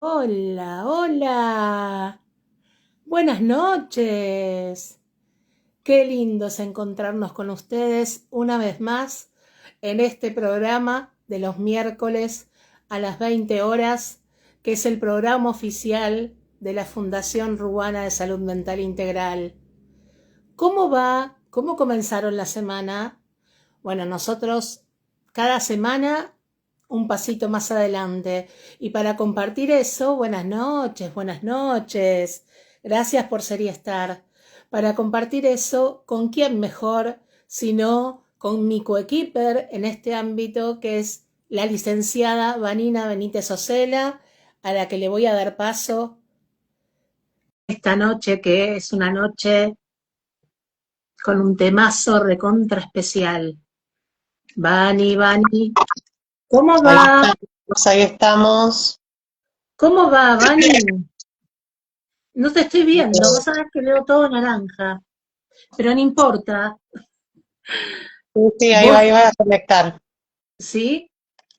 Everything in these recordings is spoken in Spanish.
Hola, hola. Buenas noches. Qué lindo es encontrarnos con ustedes una vez más en este programa de los miércoles a las 20 horas, que es el programa oficial de la Fundación Ruana de Salud Mental Integral. ¿Cómo va? ¿Cómo comenzaron la semana? Bueno, nosotros cada semana un pasito más adelante. Y para compartir eso, buenas noches, buenas noches. Gracias por ser y estar. Para compartir eso, ¿con quién mejor sino con mi coequiper en este ámbito, que es la licenciada Vanina Benítez Ocela, a la que le voy a dar paso esta noche, que es una noche con un temazo recontra especial. Vani, ¿cómo Ahí va? estamos, ahí estamos. ¿Cómo va, Vani? No te estoy viendo, vos sabés que leo todo naranja, pero no importa. Sí, sí, Vos, ahí va a conectar. ¿sí?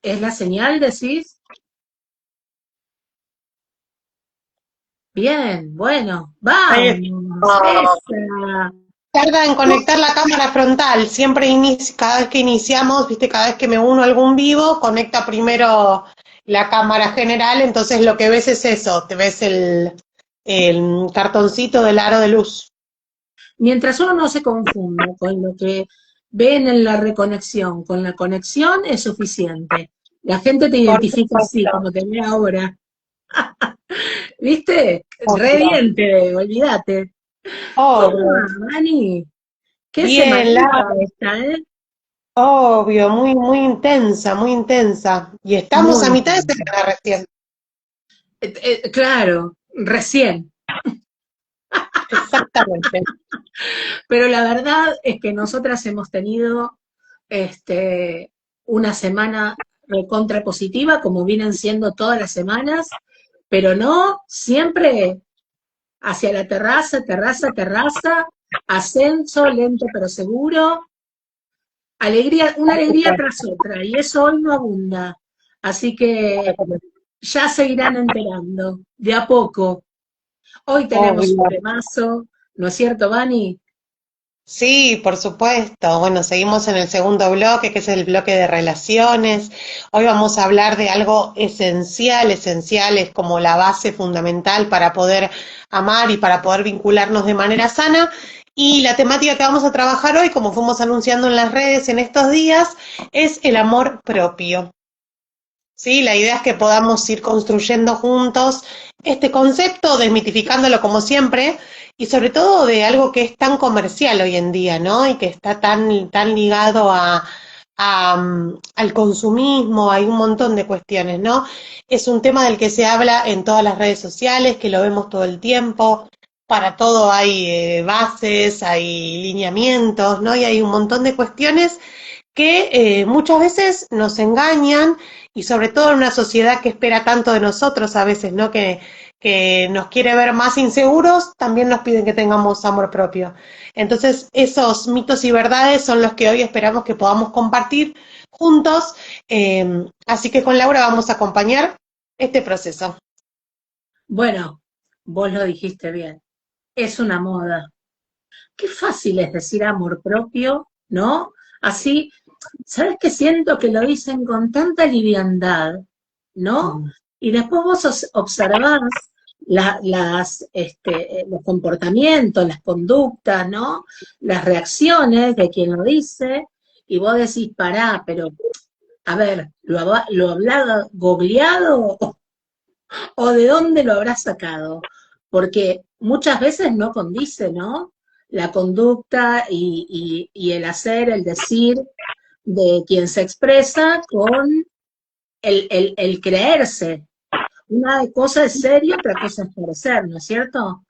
¿Es la señal, decís? Bien, bueno, Ahí vamos, está. esa. Tarda en conectar la cámara frontal. Siempre cada vez que iniciamos, viste, cada vez que me uno a algún vivo, conecta primero la cámara general, entonces lo que ves es eso, te ves el cartoncito del aro de luz. Mientras uno no se confunda con lo que ven en la reconexión, con la conexión es suficiente. La gente te Por identifica así, supuesto, como te ve ahora. ¿Viste? Re obvio, bien te veo, olvídate. ¿Cómo obvio. va, Dani? Qué Bien, semanita esta, ¿eh? obvio, muy, muy intensa, muy intensa. Y estamos Muy a mitad de intensa. semana recién. Claro, recién. Exactamente. Pero la verdad es que nosotras hemos tenido este, una semana recontra positiva, como vienen siendo todas las semanas, pero no siempre hacia la terraza, terraza, terraza, ascenso lento pero seguro, alegría, una Por alegría supuesto. tras otra, y eso hoy no abunda. Así que ya se irán enterando, de a poco. Hoy tenemos un Obvio. temazo, ¿no es cierto, Vani? Sí, por supuesto. Bueno, seguimos en el segundo bloque, que es el bloque de relaciones. Hoy vamos a hablar de algo esencial, esencial, es como la base fundamental para poder amar y para poder vincularnos de manera sana. Y la temática que vamos a trabajar hoy, como fuimos anunciando en las redes en estos días, es el amor propio. Sí, la idea es que podamos ir construyendo juntos este concepto, desmitificándolo como siempre, y sobre todo de algo que es tan comercial hoy en día, ¿no? Y que está tan ligado al consumismo, hay un montón de cuestiones, ¿no? Es un tema del que se habla en todas las redes sociales, que lo vemos todo el tiempo. Para todo hay bases, hay lineamientos, ¿no? Y hay un montón de cuestiones que muchas veces nos engañan y sobre todo en una sociedad que espera tanto de nosotros a veces, ¿no? Que nos quiere ver más inseguros, también nos piden que tengamos amor propio. Entonces, esos mitos y verdades son los que hoy esperamos que podamos compartir juntos. Así que con Laura vamos a acompañar este proceso. Bueno, vos lo dijiste bien, es una moda. Qué fácil es decir amor propio, ¿no? Así, ¿sabes qué siento que lo dicen con tanta liviandad, ¿no? Mm. Y después vos observás los comportamientos, las conductas, ¿no? Las reacciones de quien lo dice, y vos decís, pará, pero, a ver, ¿lo habrá googleado o de dónde lo habrá sacado? Porque muchas veces no condice, ¿no? La conducta y el hacer, el decir de quien se expresa con el creerse. Una cosa es serio, otra cosa es parecer, ¿no es cierto?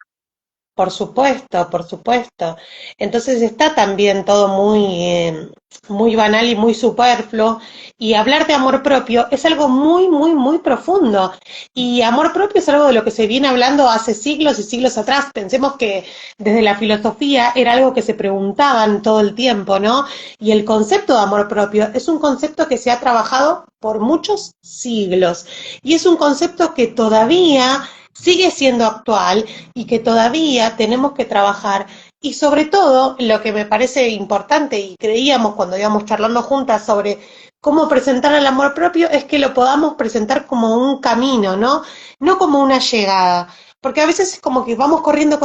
Por supuesto, por supuesto. Entonces está también todo muy banal y muy superfluo. Y hablar de amor propio es algo muy profundo. Y amor propio es algo de lo que se viene hablando hace siglos y siglos atrás. Pensemos que desde la filosofía era algo que se preguntaban todo el tiempo, ¿no? Y el concepto de amor propio es un concepto que se ha trabajado por muchos siglos. Y es un concepto que todavía sigue siendo actual y que todavía tenemos que trabajar. Y sobre todo, lo que me parece importante y creíamos cuando íbamos charlando juntas sobre cómo presentar el amor propio es que lo podamos presentar como un camino, ¿no? No como una llegada. Porque a veces es como que vamos corriendo,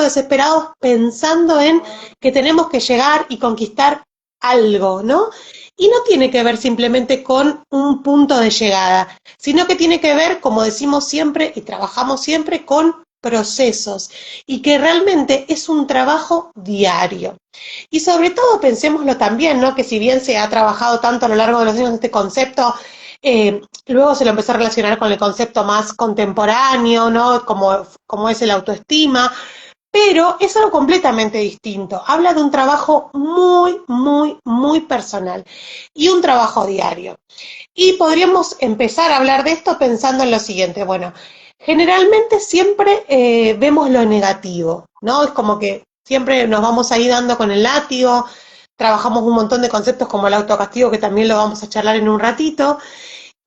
desesperados, pensando en que tenemos que llegar y conquistar algo, ¿no? Y no tiene que ver simplemente con un punto de llegada, sino que tiene que ver, como decimos siempre y trabajamos siempre, con procesos y que realmente es un trabajo diario. Y sobre todo pensémoslo también, ¿no? Que si bien se ha trabajado tanto a lo largo de los años este concepto, luego se lo empezó a relacionar con el concepto más contemporáneo, ¿no? Como es el autoestima, pero es algo completamente distinto. Habla de un trabajo muy personal y un trabajo diario. Y podríamos empezar a hablar de esto pensando en lo siguiente. Bueno, generalmente siempre vemos lo negativo, ¿no? Es como que siempre nos vamos ahí dando con el látigo, trabajamos un montón de conceptos como el autocastigo, que también lo vamos a charlar en un ratito.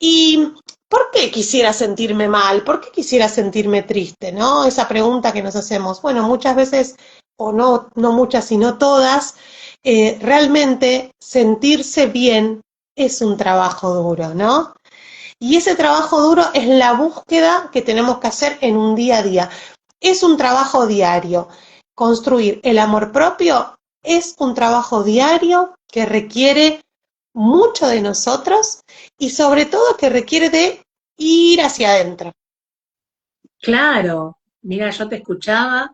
¿Y por qué quisiera sentirme mal? ¿Por qué quisiera sentirme triste? ¿No? Esa pregunta que nos hacemos. Bueno, muchas veces, o no, no muchas, sino todas, realmente sentirse bien es un trabajo duro, ¿no? Y ese trabajo duro es la búsqueda que tenemos que hacer en un día a día. Es un trabajo diario. Construir el amor propio es un trabajo diario que requiere mucho de nosotros y sobre todo que requiere de ir hacia adentro. Claro, mira, yo te escuchaba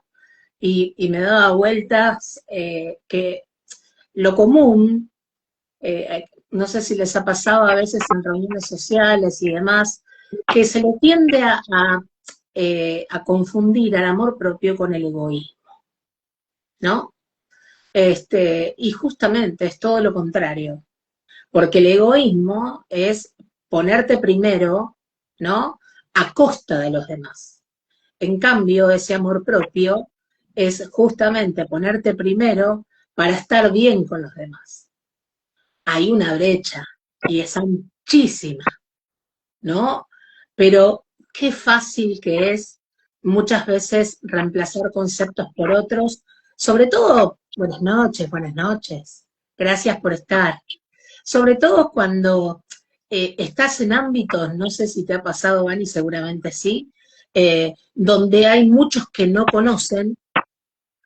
y me daba vueltas que lo común, no sé si les ha pasado a veces en reuniones sociales y demás, que se le tiende a confundir al amor propio con el egoísmo, ¿no? Y justamente es todo lo contrario, porque el egoísmo es ponerte primero, ¿no? A costa de los demás. En cambio, ese amor propio es justamente ponerte primero para estar bien con los demás. Hay una brecha y es muchísima, ¿no? Pero qué fácil que es muchas veces reemplazar conceptos por otros, sobre todo, buenas noches, gracias por estar. Sobre todo cuando estás en ámbitos, no sé si te ha pasado, Vani, seguramente sí, donde hay muchos que no conocen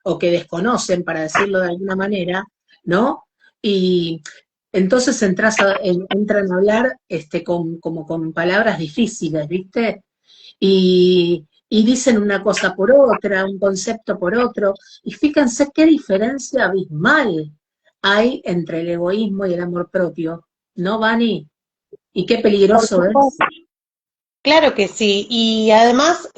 o que desconocen, para decirlo de alguna manera, ¿no? Y entonces entran a hablar como con palabras difíciles, ¿viste? Y dicen una cosa por otra, un concepto por otro, y fíjense qué diferencia abismal hay entre el egoísmo y el amor propio, ¿no, Vani? Y qué Por peligroso es. supuesto. Claro que sí, y además,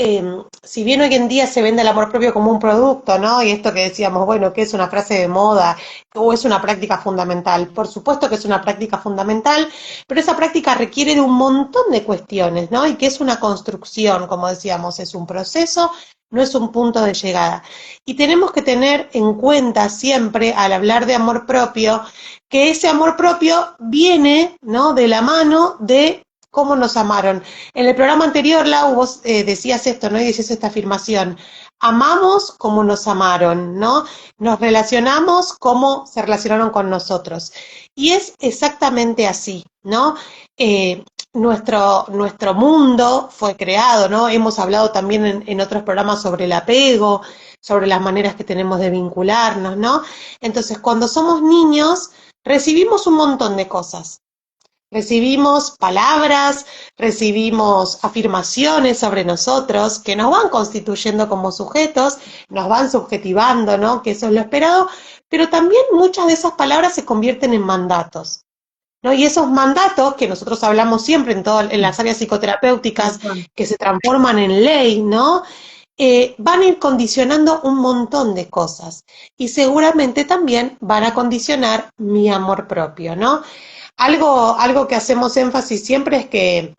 si bien hoy en día se vende el amor propio como un producto, ¿no? Y esto que decíamos, bueno, que es una frase de moda o es una práctica fundamental, por supuesto que es una práctica fundamental, pero esa práctica requiere de un montón de cuestiones, ¿no? Y que es una construcción, como decíamos, es un proceso, no es un punto de llegada. Y tenemos que tener en cuenta siempre, al hablar de amor propio, que ese amor propio viene, ¿no? De la mano de cómo nos amaron. En el programa anterior, Lau, vos decías esto, ¿no? Y decías esta afirmación. Amamos como nos amaron, ¿no? Nos relacionamos como se relacionaron con nosotros. Y es exactamente así, ¿no? Eh, nuestro mundo fue creado, ¿no? Hemos hablado también en otros programas sobre el apego, sobre las maneras que tenemos de vincularnos, ¿no? Entonces, cuando somos niños, recibimos un montón de cosas. Recibimos palabras, recibimos afirmaciones sobre nosotros que nos van constituyendo como sujetos, nos van subjetivando, ¿no? Que eso es lo esperado, pero también muchas de esas palabras se convierten en mandatos, ¿no? Y esos mandatos que nosotros hablamos siempre en las áreas psicoterapéuticas que se transforman en ley, ¿no? van a ir condicionando un montón de cosas y seguramente también van a condicionar mi amor propio, ¿no? Algo que hacemos énfasis siempre es que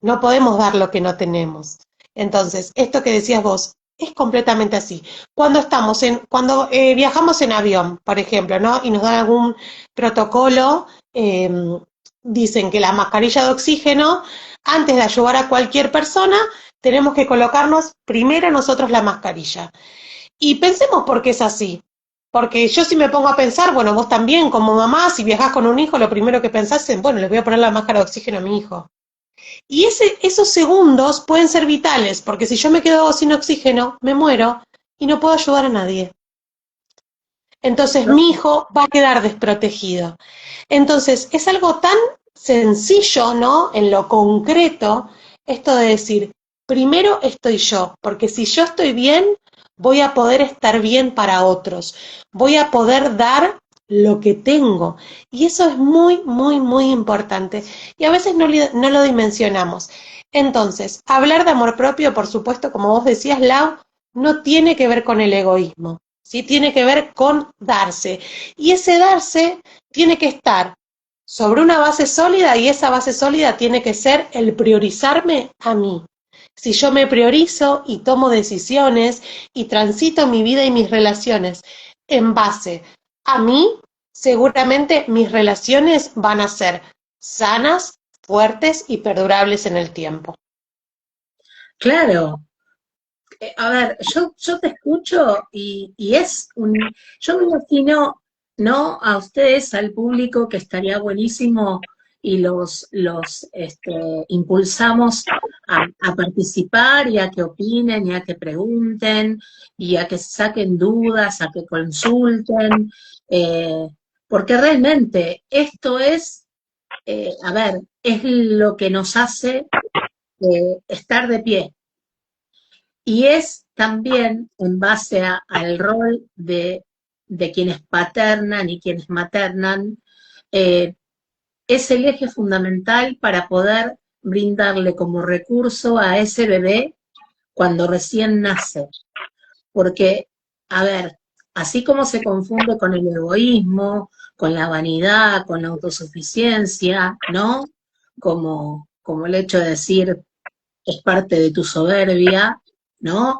no podemos dar lo que no tenemos. Entonces, esto que decías vos es completamente así. Cuando viajamos en avión, por ejemplo, ¿no? Y nos dan algún protocolo, eh, dicen que la mascarilla de oxígeno, antes de ayudar a cualquier persona, tenemos que colocarnos primero nosotros la mascarilla. Y pensemos por qué es así. Porque yo si me pongo a pensar, bueno, vos también como mamá, si viajás con un hijo, lo primero que pensás es, bueno, les voy a poner la máscara de oxígeno a mi hijo. Y esos segundos pueden ser vitales, porque si yo me quedo sin oxígeno, me muero y no puedo ayudar a nadie. Entonces mi hijo va a quedar desprotegido. Entonces es algo tan sencillo, ¿no? En lo concreto, esto de decir, primero estoy yo, porque si yo estoy bien, voy a poder estar bien para otros, voy a poder dar lo que tengo. Y eso es muy, muy, muy importante. Y a veces no lo dimensionamos. Entonces, hablar de amor propio, por supuesto, como vos decías, Lau, no tiene que ver con el egoísmo, ¿sí? Tiene que ver con darse. Y ese darse tiene que estar sobre una base sólida y esa base sólida tiene que ser el priorizarme a mí. Si yo me priorizo y tomo decisiones y transito mi vida y mis relaciones en base a mí, seguramente mis relaciones van a ser sanas, fuertes y perdurables en el tiempo. Claro, a ver, yo te escucho y yo me imagino, ¿no? A ustedes, al público, que estaría buenísimo y impulsamos a participar y a que opinen y a que pregunten y a que saquen dudas, a que consulten, eh, porque realmente esto es, a ver, es lo que nos hace estar de pie. Y es también en base al rol de quienes paternan y quienes maternan, eh, es el eje fundamental para poder brindarle como recurso a ese bebé cuando recién nace. Porque, a ver, así como se confunde con el egoísmo, con la vanidad, con la autosuficiencia, ¿no? Como el hecho de decir es parte de tu soberbia, ¿no?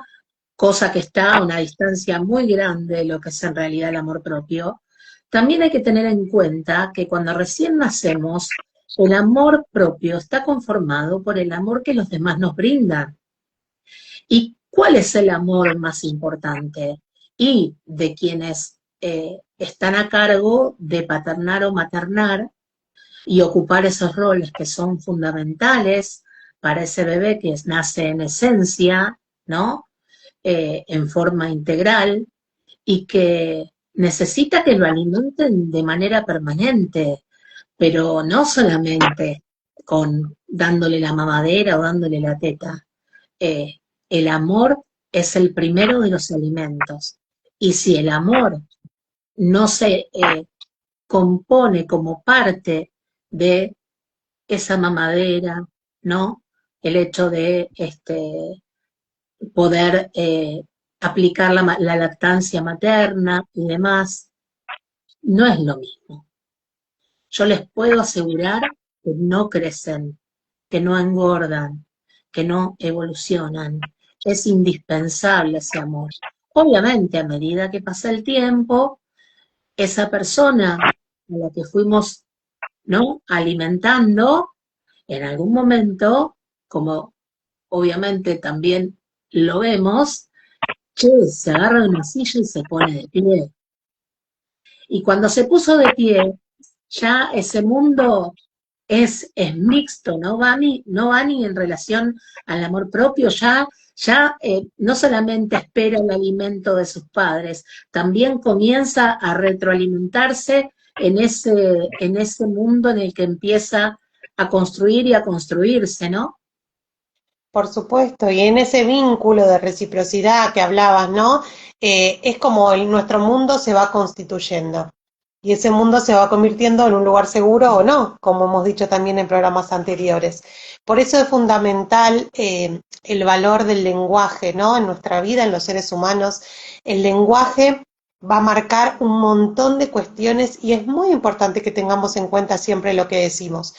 Cosa que está a una distancia muy grande de lo que es en realidad el amor propio, también hay que tener en cuenta que cuando recién nacemos, el amor propio está conformado por el amor que los demás nos brindan. ¿Y cuál es el amor más importante? Y de quienes están a cargo de paternar o maternar y ocupar esos roles que son fundamentales para ese bebé que nace en esencia, ¿no? En forma integral y que necesita que lo alimenten de manera permanente, pero no solamente con dándole la mamadera o dándole la teta. Eh, el amor es el primero de los alimentos. Y si el amor no se compone como parte de esa mamadera, ¿no? El hecho de poder aplicar la lactancia materna y demás, no es lo mismo. Yo les puedo asegurar que no crecen, que no engordan, que no evolucionan. Es indispensable ese amor. Obviamente, a medida que pasa el tiempo, esa persona a la que fuimos, ¿no? Alimentando, en algún momento, como obviamente también lo vemos, che, se agarra de una silla y se pone de pie. Y cuando se puso de pie, ya ese mundo es mixto, no va ni en relación al amor propio, ya no solamente espera el alimento de sus padres, también comienza a retroalimentarse en ese mundo en el que empieza a construir y a construirse, ¿no? Por supuesto, y en ese vínculo de reciprocidad que hablabas, ¿no? Es como nuestro mundo se va constituyendo. y ese mundo se va convirtiendo en un lugar seguro o no, como hemos dicho también en programas anteriores. Por eso es fundamental el valor del lenguaje, ¿no? En nuestra vida, en los seres humanos, el lenguaje va a marcar un montón de cuestiones y es muy importante que tengamos en cuenta siempre lo que decimos.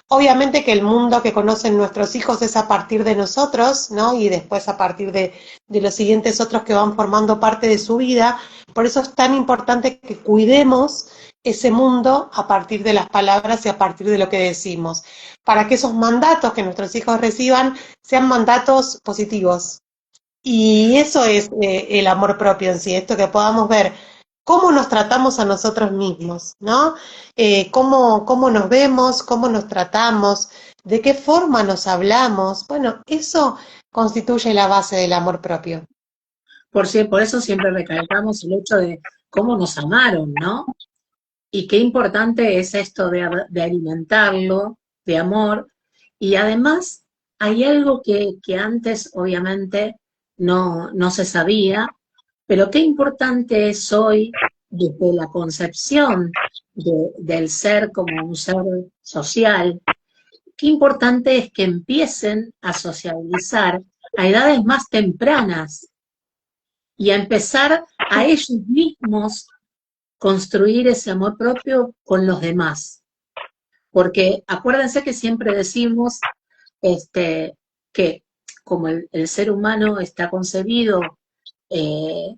Obviamente que el mundo que conocen nuestros hijos es a partir de nosotros, ¿no? Y después a partir de los siguientes otros que van formando parte de su vida. Por eso es tan importante que cuidemos ese mundo a partir de las palabras y a partir de lo que decimos, para que esos mandatos que nuestros hijos reciban sean mandatos positivos. Y eso es el amor propio en sí, esto que podamos ver cómo nos tratamos a nosotros mismos, ¿no? Cómo nos vemos, cómo nos tratamos, de qué forma nos hablamos. Bueno, eso constituye la base del amor propio. Por eso siempre recalcamos el hecho de cómo nos amaron, ¿no? Y qué importante es esto de alimentarlo, de amor. Y además hay algo que antes obviamente no se sabía, pero qué importante es hoy desde la concepción del ser como un ser social, qué importante es que empiecen a sociabilizar a edades más tempranas y a empezar a ellos mismos construir ese amor propio con los demás. Porque acuérdense que siempre decimos que como el ser humano está concebido eh,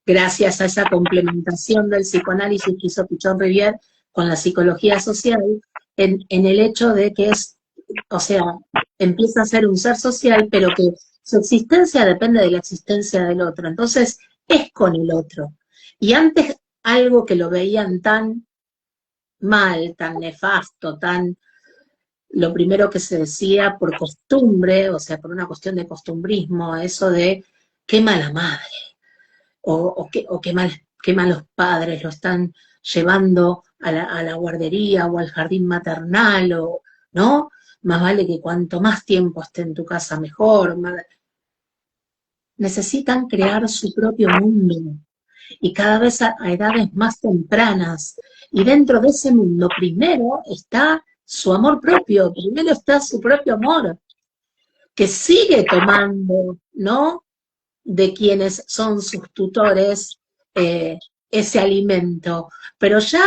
gracias a esa complementación del psicoanálisis que hizo Pichon Rivière con la psicología social, en el hecho de que es, o sea, empieza a ser un ser social, pero que su existencia depende de la existencia del otro. Entonces, es con el otro. Y antes algo que lo veían tan mal, tan nefasto, tan lo primero que se decía por costumbre, o sea, por una cuestión de costumbrismo, eso de qué mala madre, o qué malos padres lo están llevando a la guardería o al jardín maternal, o, ¿no? Más vale que cuanto más tiempo esté en tu casa mejor. Necesitan crear su propio mundo y cada vez a edades más tempranas. Y dentro de ese mundo primero está su amor propio, primero está su propio amor, que sigue tomando, ¿no? De quienes son sus tutores ese alimento. Pero ya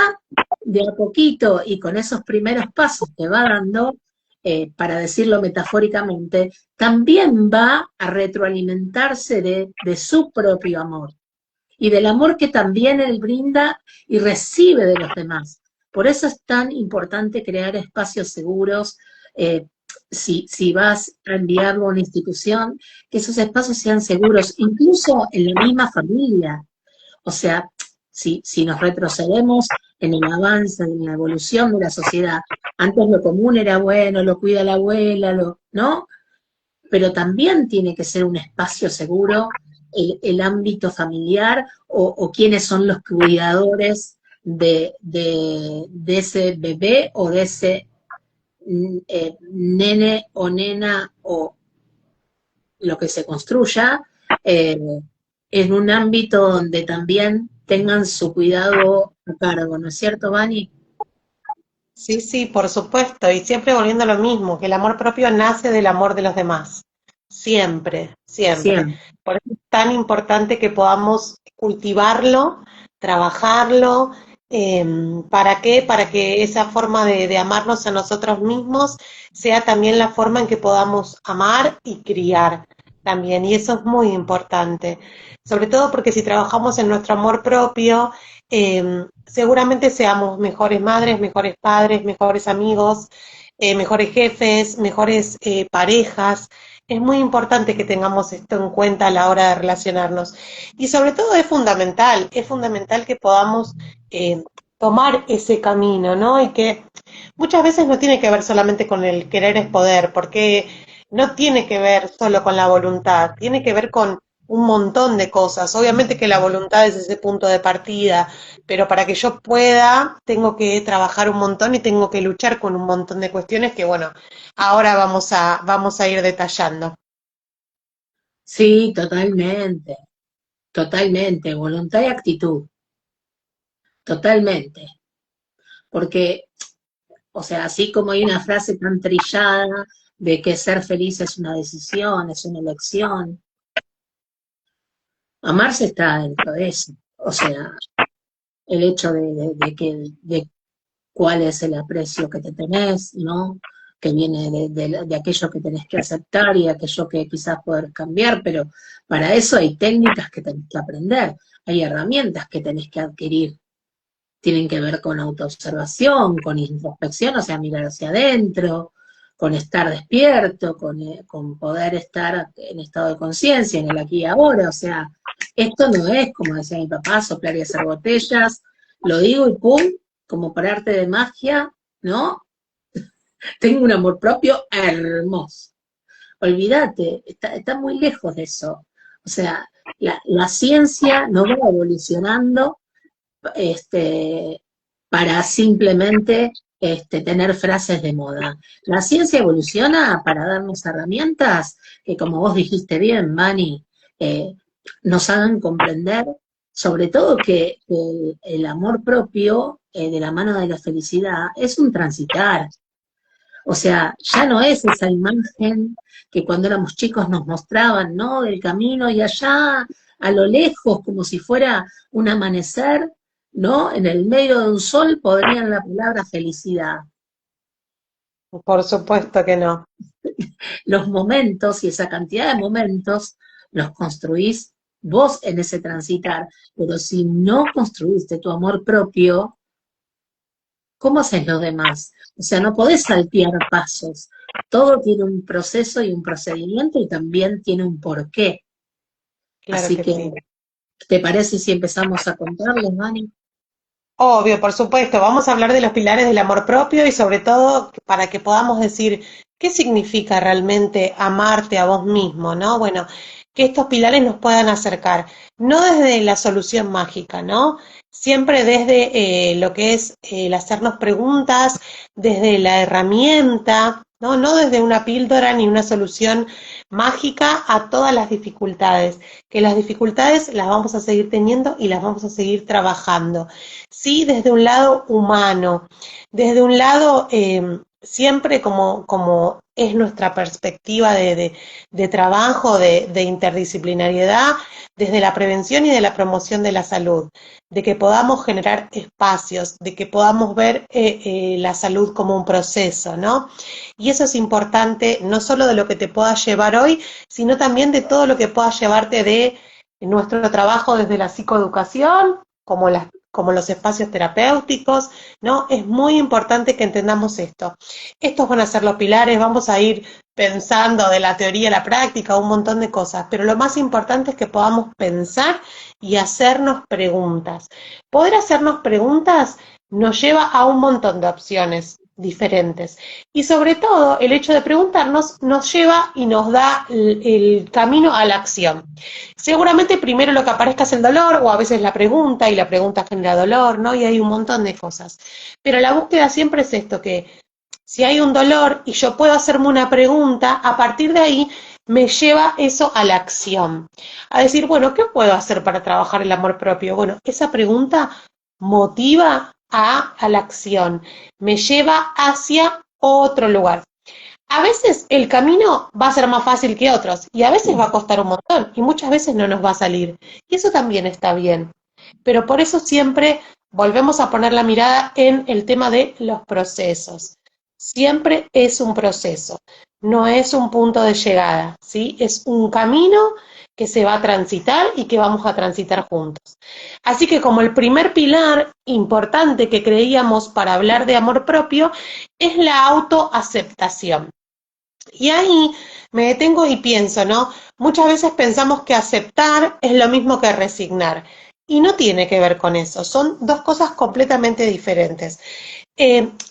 de a poquito y con esos primeros pasos que va dando, para decirlo metafóricamente, también va a retroalimentarse de su propio amor y del amor que también él brinda y recibe de los demás. Por eso es tan importante crear espacios seguros. Si vas a enviarlo a una institución, que esos espacios sean seguros, incluso en la misma familia. O sea, si nos retrocedemos en el avance, en la evolución de la sociedad, antes lo común era bueno, lo cuida la abuela, ¿no? Pero también tiene que ser un espacio seguro el ámbito familiar o quiénes son los cuidadores de ese bebé o de ese nene o nena o lo que se construya eh, en un ámbito donde también tengan su cuidado a cargo, ¿no es cierto, Vani? Sí, sí, por supuesto. Y siempre volviendo a lo mismo, que el amor propio nace del amor de los demás. Siempre, siempre. Siempre. Por eso es tan importante que podamos cultivarlo, trabajarlo. ¿Para qué? Para que esa forma de amarnos a nosotros mismos sea también la forma en que podamos amar y criar también. Y eso es muy importante. Sobre todo porque si trabajamos en nuestro amor propio, seguramente seamos mejores madres, mejores padres, mejores amigos, mejores jefes, mejores parejas. Es muy importante que tengamos esto en cuenta a la hora de relacionarnos. Y sobre todo es fundamental que podamos tomar ese camino, ¿no? Y que muchas veces no tiene que ver solamente con el querer es poder, porque no tiene que ver solo con la voluntad, tiene que ver con un montón de cosas. Obviamente que la voluntad es ese punto de partida, pero para que yo pueda, tengo que trabajar un montón y tengo que luchar con un montón de cuestiones que, bueno, ahora vamos a ir detallando. Sí, totalmente, totalmente, voluntad y actitud, totalmente. Porque, o sea, así como hay una frase tan trillada de que ser feliz es una decisión, es una elección, amarse está dentro de eso. O sea, el hecho de cuál es el aprecio que te tenés, ¿no? Que viene de aquello que tenés que aceptar y aquello que quizás poder cambiar, pero para eso hay técnicas que tenés que aprender, hay herramientas que tenés que adquirir. Tienen que ver con autoobservación, con introspección, o sea, mirar hacia adentro, con estar despierto, con poder estar en estado de conciencia, en el aquí y ahora, o sea, esto no es, como decía mi papá, soplar y hacer botellas, lo digo y pum, como por arte de magia, ¿no? Tengo un amor propio hermoso. Olvídate, está muy lejos de eso. O sea, la ciencia no va evolucionando este, para simplemente tener frases de moda. La ciencia evoluciona para darnos herramientas que, como vos dijiste bien, Mani, eh, nos hagan comprender, sobre todo que el amor propio de la mano de la felicidad es un transitar. O sea, ya no es esa imagen que cuando éramos chicos nos mostraban, ¿no? Del camino y allá, a lo lejos, como si fuera un amanecer, ¿no? En el medio de un sol podrían la palabra felicidad. Por supuesto que no. Los momentos y esa cantidad de momentos los construís vos en ese transitar, pero si no construiste tu amor propio, ¿cómo haces lo demás? O sea, no podés saltear pasos. Todo tiene un proceso y un procedimiento y también tiene un porqué. Claro Así que que, sí. ¿te parece si empezamos a contarles, Dani? Obvio, por supuesto. Vamos a hablar de los pilares del amor propio y sobre todo para que podamos decir qué significa realmente amarte a vos mismo, ¿no? Bueno, que estos pilares nos puedan acercar, no desde la solución mágica, ¿no? Siempre desde lo que es el hacernos preguntas, desde la herramienta, ¿no? No desde una píldora ni una solución mágica a todas las dificultades, que las dificultades las vamos a seguir teniendo y las vamos a seguir trabajando. Sí, desde un lado humano, desde un lado siempre como es nuestra perspectiva de trabajo, de interdisciplinariedad, desde la prevención y de la promoción de la salud, de que podamos generar espacios, de que podamos ver la salud como un proceso, ¿no? Y eso es importante, no solo de lo que te pueda llevar hoy, sino también de todo lo que pueda llevarte de nuestro trabajo desde la psicoeducación, como los espacios terapéuticos, ¿no? Es muy importante que entendamos esto. Estos van a ser los pilares, vamos a ir pensando de la teoría a la práctica, un montón de cosas, pero lo más importante es que podamos pensar y hacernos preguntas. Poder hacernos preguntas nos lleva a un montón de opciones diferentes. Y sobre todo, el hecho de preguntarnos nos lleva y nos da el camino a la acción. Seguramente primero lo que aparezca es el dolor o a veces la pregunta y la pregunta genera dolor, ¿no? Y hay un montón de cosas. Pero la búsqueda siempre es esto, que si hay un dolor y yo puedo hacerme una pregunta, a partir de ahí me lleva eso a la acción. A decir, bueno, ¿qué puedo hacer para trabajar el amor propio? Bueno, esa pregunta motiva a la acción, me lleva hacia otro lugar. A veces el camino va a ser más fácil que otros y a veces va a costar un montón y muchas veces no nos va a salir. Y eso también está bien. Pero por eso siempre volvemos a poner la mirada en el tema de los procesos. Siempre es un proceso, no es un punto de llegada, ¿sí? Es un camino que se va a transitar y que vamos a transitar juntos. Así que como el primer pilar importante que creíamos para hablar de amor propio es la autoaceptación. Y ahí me detengo y pienso, ¿no? Muchas veces pensamos que aceptar es lo mismo que resignar. Y no tiene que ver con eso, son dos cosas completamente diferentes.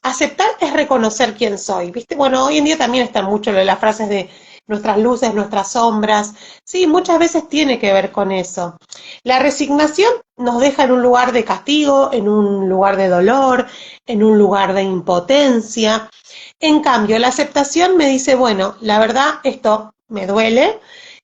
Aceptar es reconocer quién soy, ¿viste? Bueno, hoy en día también están mucho las frases de nuestras luces, nuestras sombras. Sí, muchas veces tiene que ver con eso. La resignación nos deja en un lugar de castigo, en un lugar de dolor, en un lugar de impotencia. En cambio, la aceptación me dice, bueno, la verdad, esto me duele,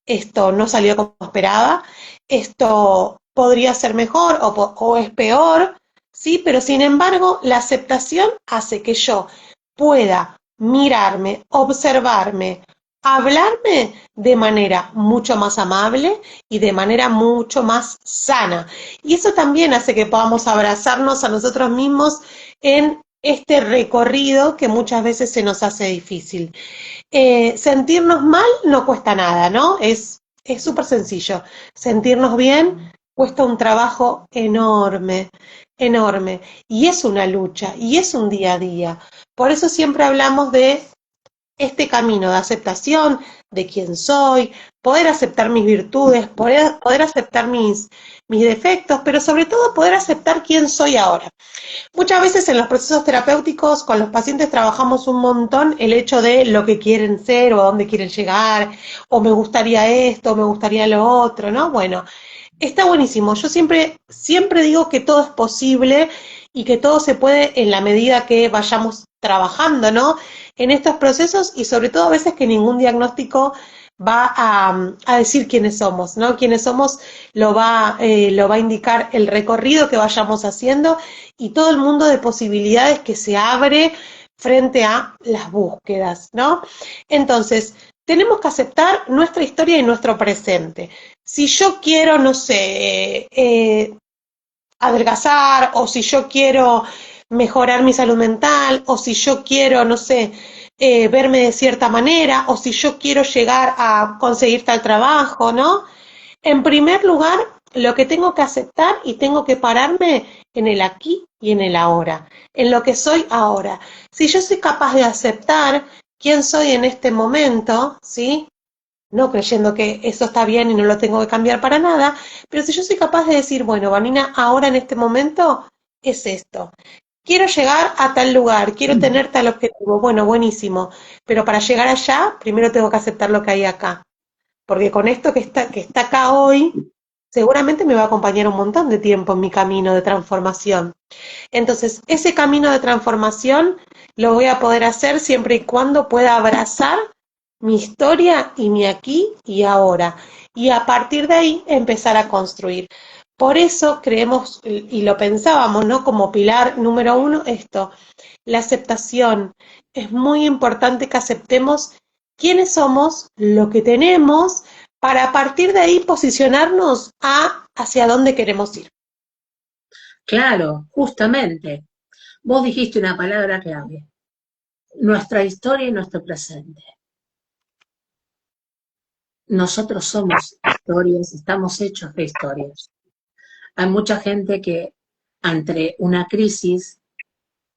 esto no salió como esperaba, esto podría ser mejor o es peor, ¿sí? Pero sin embargo, la aceptación hace que yo pueda mirarme, observarme, hablarme de manera mucho más amable y de manera mucho más sana. Y eso también hace que podamos abrazarnos a nosotros mismos en este recorrido que muchas veces se nos hace difícil. Sentirnos mal no cuesta nada, ¿no? Es súper sencillo. Sentirnos bien cuesta un trabajo enorme, enorme. Y es una lucha, y es un día a día. Por eso siempre hablamos de este camino de aceptación de quién soy, poder aceptar mis virtudes, poder aceptar mis defectos, pero sobre todo poder aceptar quién soy ahora. Muchas veces en los procesos terapéuticos con los pacientes trabajamos un montón el hecho de lo que quieren ser o a dónde quieren llegar, o me gustaría esto, o me gustaría lo otro, ¿no? Bueno, está buenísimo. Yo siempre digo que todo es posible y que todo se puede en la medida que vayamos trabajando, ¿no? En estos procesos y sobre todo a veces que ningún diagnóstico va a decir quiénes somos, ¿no? Quiénes somos lo va a indicar el recorrido que vayamos haciendo y todo el mundo de posibilidades que se abre frente a las búsquedas, ¿no? Entonces, tenemos que aceptar nuestra historia y nuestro presente. Si yo quiero, no sé, adelgazar, o si yo quiero mejorar mi salud mental, o si yo quiero, no sé, verme de cierta manera, o si yo quiero llegar a conseguir tal trabajo, ¿no? En primer lugar, lo que tengo que aceptar y tengo que pararme en el aquí y en el ahora, en lo que soy ahora. Si yo soy capaz de aceptar quién soy en este momento, ¿sí? No creyendo que eso está bien y no lo tengo que cambiar para nada, pero si yo soy capaz de decir, bueno, Vanina, ahora en este momento es esto. Quiero llegar a tal lugar, quiero tener tal objetivo, bueno, buenísimo, pero para llegar allá, primero tengo que aceptar lo que hay acá, porque con esto que está acá hoy, seguramente me va a acompañar un montón de tiempo en mi camino de transformación. Entonces, ese camino de transformación lo voy a poder hacer siempre y cuando pueda abrazar mi historia y mi aquí y ahora. Y a partir de ahí empezar a construir. Por eso creemos, y lo pensábamos, ¿no? Como pilar número uno, esto, la aceptación. Es muy importante que aceptemos quiénes somos, lo que tenemos, para a partir de ahí posicionarnos hacia dónde queremos ir. Claro, justamente. Vos dijiste una palabra clave. Nuestra historia y nuestro presente. Nosotros somos historias, estamos hechos de historias. Hay mucha gente que ante una crisis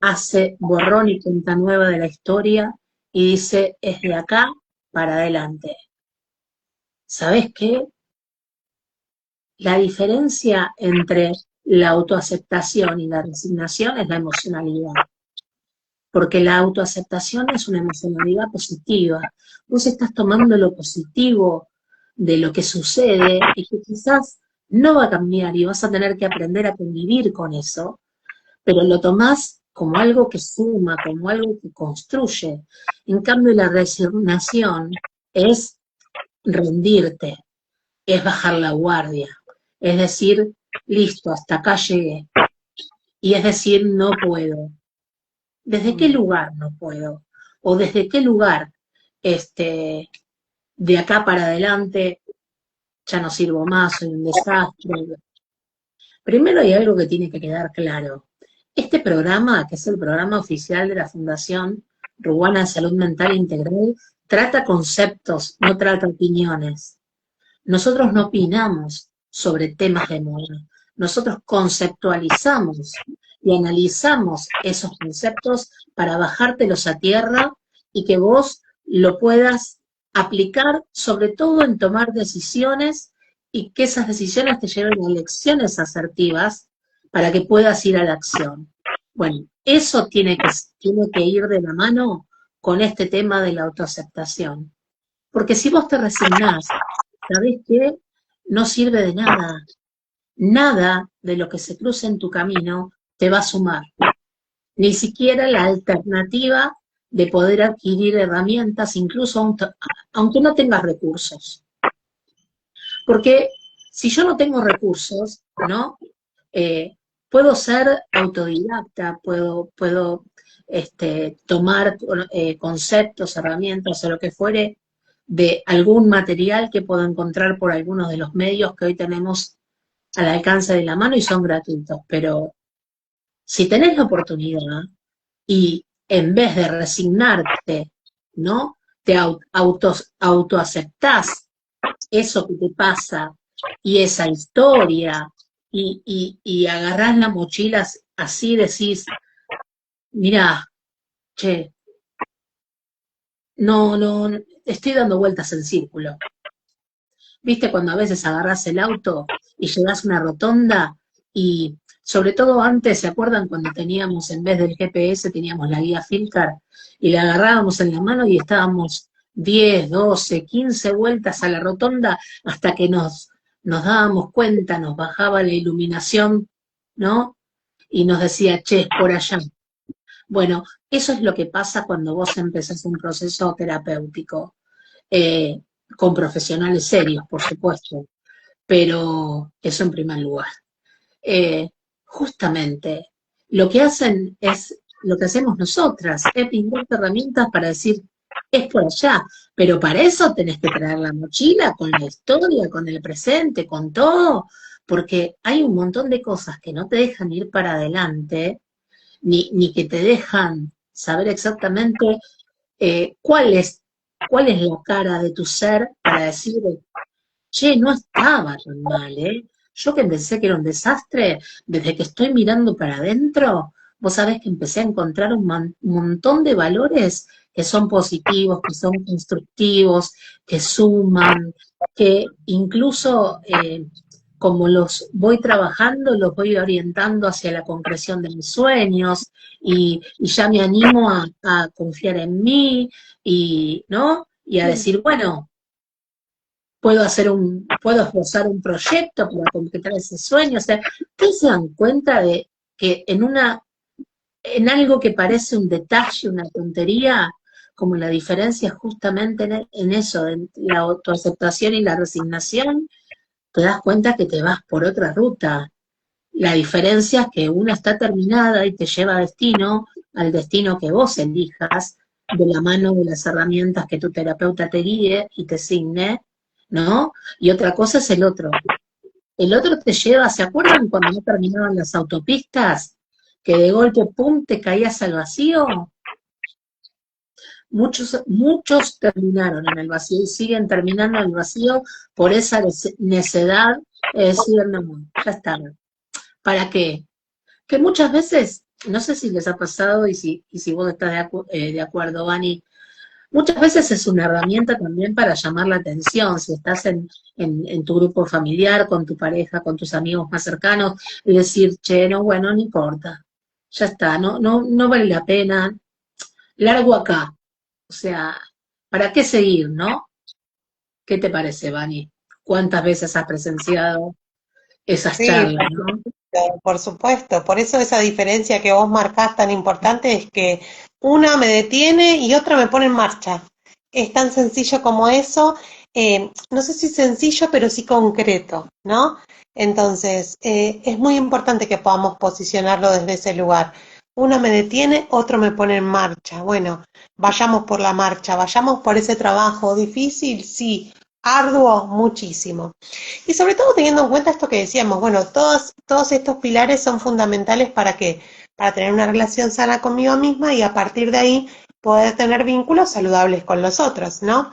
hace borrón y cuenta nueva de la historia y dice, es de acá para adelante. ¿Sabés qué? La diferencia entre la autoaceptación y la resignación es la emocionalidad. Porque la autoaceptación es una emocionalidad positiva. Vos estás tomando lo positivo de lo que sucede y que quizás no va a cambiar y vas a tener que aprender a convivir con eso, pero lo tomás como algo que suma, como algo que construye. En cambio, la resignación es rendirte, es bajar la guardia, es decir, listo, hasta acá llegué. Y es decir, no puedo. ¿Desde qué lugar no puedo? ¿O desde qué lugar de acá para adelante ya no sirvo más, soy un desastre? Primero hay algo que tiene que quedar claro. Este programa, que es el programa oficial de la Fundación Ruana de Salud Mental Integral, trata conceptos, no trata opiniones. Nosotros no opinamos sobre temas de moda. Nosotros conceptualizamos y analizamos esos conceptos para bajártelos a tierra y que vos lo puedas aplicar, sobre todo en tomar decisiones y que esas decisiones te lleven a elecciones asertivas para que puedas ir a la acción. Bueno, eso tiene que ir de la mano con este tema de la autoaceptación. Porque si vos te resignás, ¿sabés qué? No sirve de nada. Nada de lo que se cruce en tu camino te va a sumar. Ni siquiera la alternativa de poder adquirir herramientas, incluso aunque no tengas recursos. Porque si yo no tengo recursos, ¿no? puedo ser autodidacta, puedo tomar conceptos, herramientas o lo que fuere de algún material que puedo encontrar por algunos de los medios que hoy tenemos al alcance de la mano y son gratuitos, pero si tenés la oportunidad y en vez de resignarte, ¿no? Te autoaceptás eso que te pasa y esa historia y agarrás la mochila así, decís, mira, che, no, estoy dando vueltas en círculo. ¿Viste cuando a veces agarrás el auto y llegás a una rotonda y sobre todo antes, ¿se acuerdan cuando teníamos, en vez del GPS, teníamos la guía Filcar y la agarrábamos en la mano y estábamos 10, 12, 15 vueltas a la rotonda hasta que nos dábamos cuenta, nos bajaba la iluminación, ¿no? Y nos decía, che, es por allá. Bueno, eso es lo que pasa cuando vos empezás un proceso terapéutico, eh, con profesionales serios, por supuesto, pero eso en primer lugar. Justamente, lo que hacen es lo que hacemos nosotras, es brindarte herramientas para decir, es por allá, pero para eso tenés que traer la mochila con la historia, con el presente, con todo, porque hay un montón de cosas que no te dejan ir para adelante, ni que te dejan saber exactamente cuál es la cara de tu ser para decir, che, no estaba tan mal, ¿eh? Yo que pensé que era un desastre, desde que estoy mirando para adentro, vos sabés que empecé a encontrar un montón de valores que son positivos, que son constructivos, que suman, que incluso como los voy trabajando, los voy orientando hacia la concreción de mis sueños y ya me animo a confiar en mí y, ¿no? Y a decir, bueno, puedo esbozar un proyecto para completar ese sueño. O sea, ustedes se dan cuenta de que en algo que parece un detalle, una tontería, como la diferencia justamente en eso, en la autoaceptación y la resignación, te das cuenta que te vas por otra ruta. La diferencia es que una está terminada y te lleva a destino, al destino que vos elijas, de la mano de las herramientas que tu terapeuta te guíe y te signe, ¿no? Y otra cosa es el otro. El otro te lleva, ¿se acuerdan cuando no terminaban las autopistas? Que de golpe, pum, te caías al vacío. Muchos terminaron en el vacío y siguen terminando en el vacío por esa necedad de decir, no, ya está. ¿Para qué? Que muchas veces, no sé si les ha pasado y si vos estás de acuerdo, Vani, muchas veces es una herramienta también para llamar la atención, si estás en tu grupo familiar, con tu pareja, con tus amigos más cercanos, y decir, che, no, bueno, no importa, ya está, no vale la pena, largo acá. O sea, ¿para qué seguir, no? ¿Qué te parece, Vani? ¿Cuántas veces has presenciado esas Sí, charlas, no? por supuesto. Por eso esa diferencia que vos marcás tan importante es que una me detiene y otra me pone en marcha. Es tan sencillo como eso. No sé si sencillo, pero sí concreto, ¿no? Entonces, es muy importante que podamos posicionarlo desde ese lugar. Una me detiene, otro me pone en marcha. Bueno, vayamos por la marcha, vayamos por ese trabajo difícil, sí, arduo, muchísimo. Y sobre todo teniendo en cuenta esto que decíamos, bueno, todos estos pilares son fundamentales para que, para tener una relación sana conmigo misma y a partir de ahí poder tener vínculos saludables con los otros, ¿no?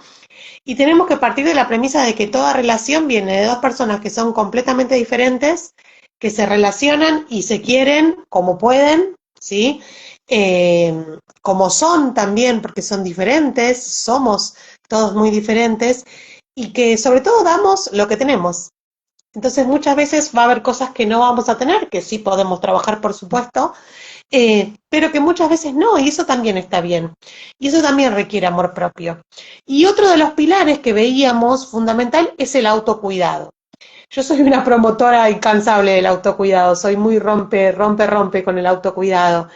Y tenemos que partir de la premisa de que toda relación viene de dos personas que son completamente diferentes, que se relacionan y se quieren como pueden, ¿sí? Como son también, porque son diferentes, somos todos muy diferentes, y que sobre todo damos lo que tenemos. Entonces muchas veces va a haber cosas que no vamos a tener, que sí podemos trabajar, por supuesto, pero que muchas veces no, y eso también está bien. Y eso también requiere amor propio. Y otro de los pilares que veíamos fundamental es el autocuidado. Yo soy una promotora incansable del autocuidado, soy muy rompe con el autocuidado.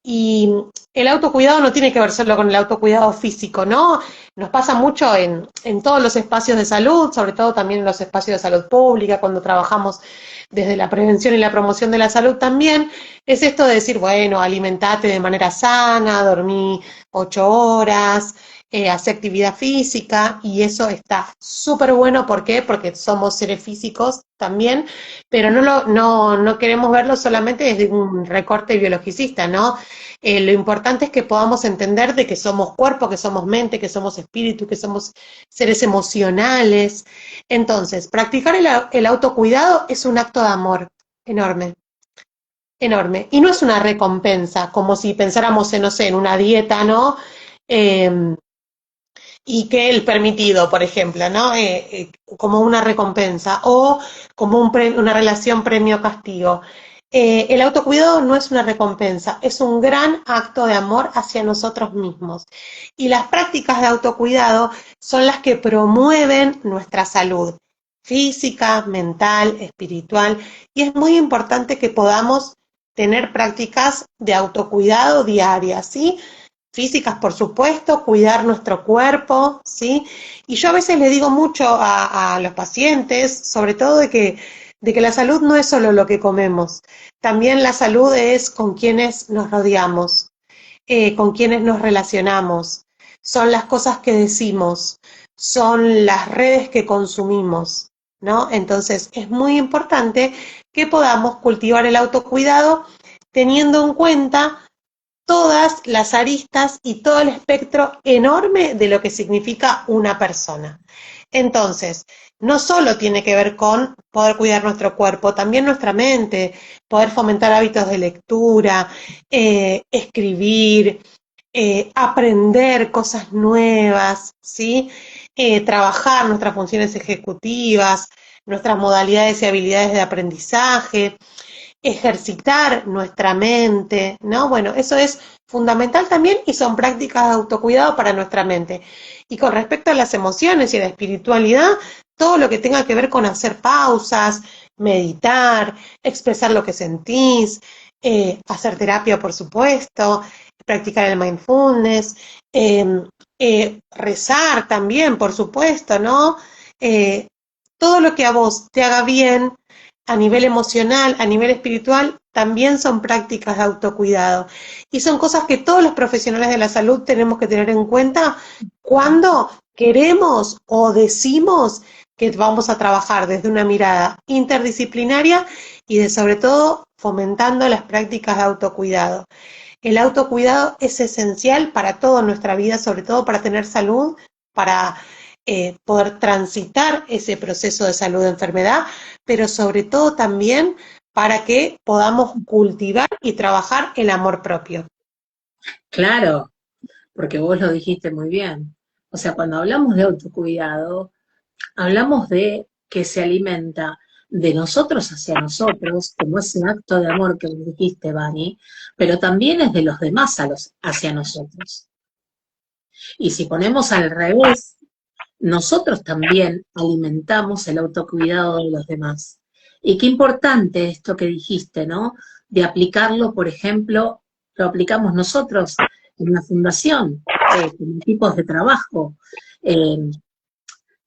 Y el autocuidado no tiene que ver solo con el autocuidado físico, ¿no? Nos pasa mucho en todos los espacios de salud, sobre todo también en los espacios de salud pública, cuando trabajamos desde la prevención y la promoción de la salud también, es esto de decir, bueno, alimentate de manera sana, dormí 8 horas, hace actividad física, y eso está súper bueno. ¿Por qué? Porque somos seres físicos también, pero no queremos verlo solamente desde un recorte biologicista, ¿no? Lo importante es que podamos entender de que somos cuerpo, que somos mente, que somos espíritu, que somos seres emocionales. Entonces, practicar el autocuidado es un acto de amor enorme, enorme. Y no es una recompensa, como si pensáramos en, no sé, en una dieta, ¿no? Eh, y que el permitido, por ejemplo, ¿no? Como una recompensa o como una relación premio-castigo. El autocuidado no es una recompensa, es un gran acto de amor hacia nosotros mismos. Y las prácticas de autocuidado son las que promueven nuestra salud física, mental, espiritual, y es muy importante que podamos tener prácticas de autocuidado diarias, ¿sí? Físicas, por supuesto, cuidar nuestro cuerpo, ¿sí? Y yo a veces le digo mucho a los pacientes, sobre todo de que la salud no es solo lo que comemos, también la salud es con quienes nos rodeamos, con quienes nos relacionamos, son las cosas que decimos, son las redes que consumimos, ¿no? Entonces es muy importante que podamos cultivar el autocuidado teniendo en cuenta todas las aristas y todo el espectro enorme de lo que significa una persona. Entonces, no solo tiene que ver con poder cuidar nuestro cuerpo, también nuestra mente, poder fomentar hábitos de lectura, escribir, aprender cosas nuevas, ¿sí? Trabajar nuestras funciones ejecutivas, nuestras modalidades y habilidades de aprendizaje, ejercitar nuestra mente, ¿no? Bueno, eso es fundamental también y son prácticas de autocuidado para nuestra mente. Y con respecto a las emociones y a la espiritualidad, todo lo que tenga que ver con hacer pausas, meditar, expresar lo que sentís, hacer terapia, por supuesto, practicar el mindfulness, rezar también, por supuesto, ¿no? Eh, todo lo que a vos te haga bien a nivel emocional, a nivel espiritual, también son prácticas de autocuidado. Y son cosas que todos los profesionales de la salud tenemos que tener en cuenta cuando queremos o decimos que vamos a trabajar desde una mirada interdisciplinaria y de sobre todo fomentando las prácticas de autocuidado. El autocuidado es esencial para toda nuestra vida, sobre todo para tener salud, para poder transitar ese proceso de salud de enfermedad, pero sobre todo también para que podamos cultivar y trabajar el amor propio. Claro, porque vos lo dijiste muy bien. O sea, cuando hablamos de autocuidado, hablamos de que se alimenta de nosotros hacia nosotros, como ese acto de amor que dijiste, Vani, pero también es de los demás hacia nosotros. Y si ponemos al revés, nosotros también alimentamos el autocuidado de los demás. Y qué importante esto que dijiste, ¿no? De aplicarlo, por ejemplo, lo aplicamos nosotros en la fundación, en equipos de trabajo. Eh,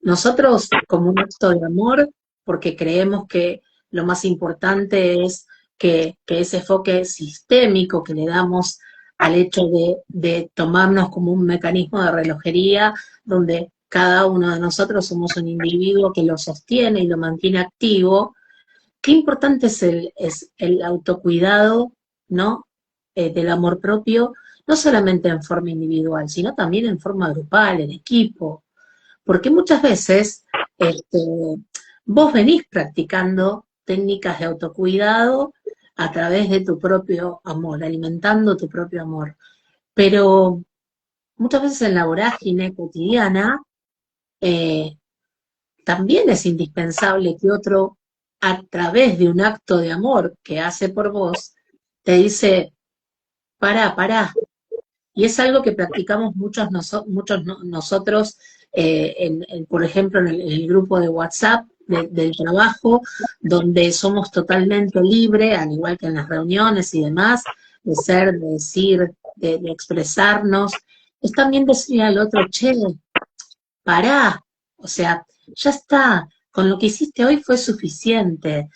Nosotros, como un acto de amor, porque creemos que lo más importante es que ese enfoque sistémico que le damos al hecho de tomarnos como un mecanismo de relojería, donde cada uno de nosotros somos un individuo que lo sostiene y lo mantiene activo, qué importante es el autocuidado, ¿no? Del amor propio, no solamente en forma individual, sino también en forma grupal, en equipo. Porque muchas veces este, vos venís practicando técnicas de autocuidado a través de tu propio amor, alimentando tu propio amor. Pero muchas veces en la vorágine cotidiana eh, también es indispensable que otro, a través de un acto de amor que hace por vos, te dice, pará, pará. Y es algo que practicamos nosotros, por ejemplo, en el grupo de WhatsApp del trabajo, donde somos totalmente libres, al igual que en las reuniones y demás, de ser, de decir, de expresarnos, es también decirle al otro, che, pará, o sea, ya está, con lo que hiciste hoy fue suficiente,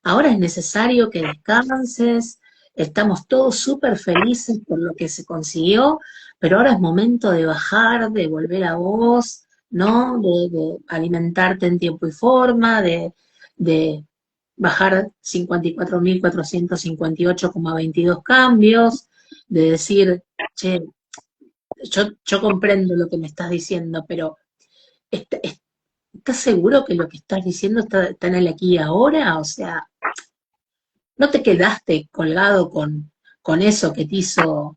ahora es necesario que descanses, estamos todos súper felices por lo que se consiguió, pero ahora es momento de bajar, de volver a vos, ¿no? De alimentarte en tiempo y forma, de bajar 54.458,22 cambios, de decir, che, yo comprendo lo que me estás diciendo, pero ¿estás seguro que lo que estás diciendo está en el aquí y ahora? O sea, ¿no te quedaste colgado con eso que te hizo,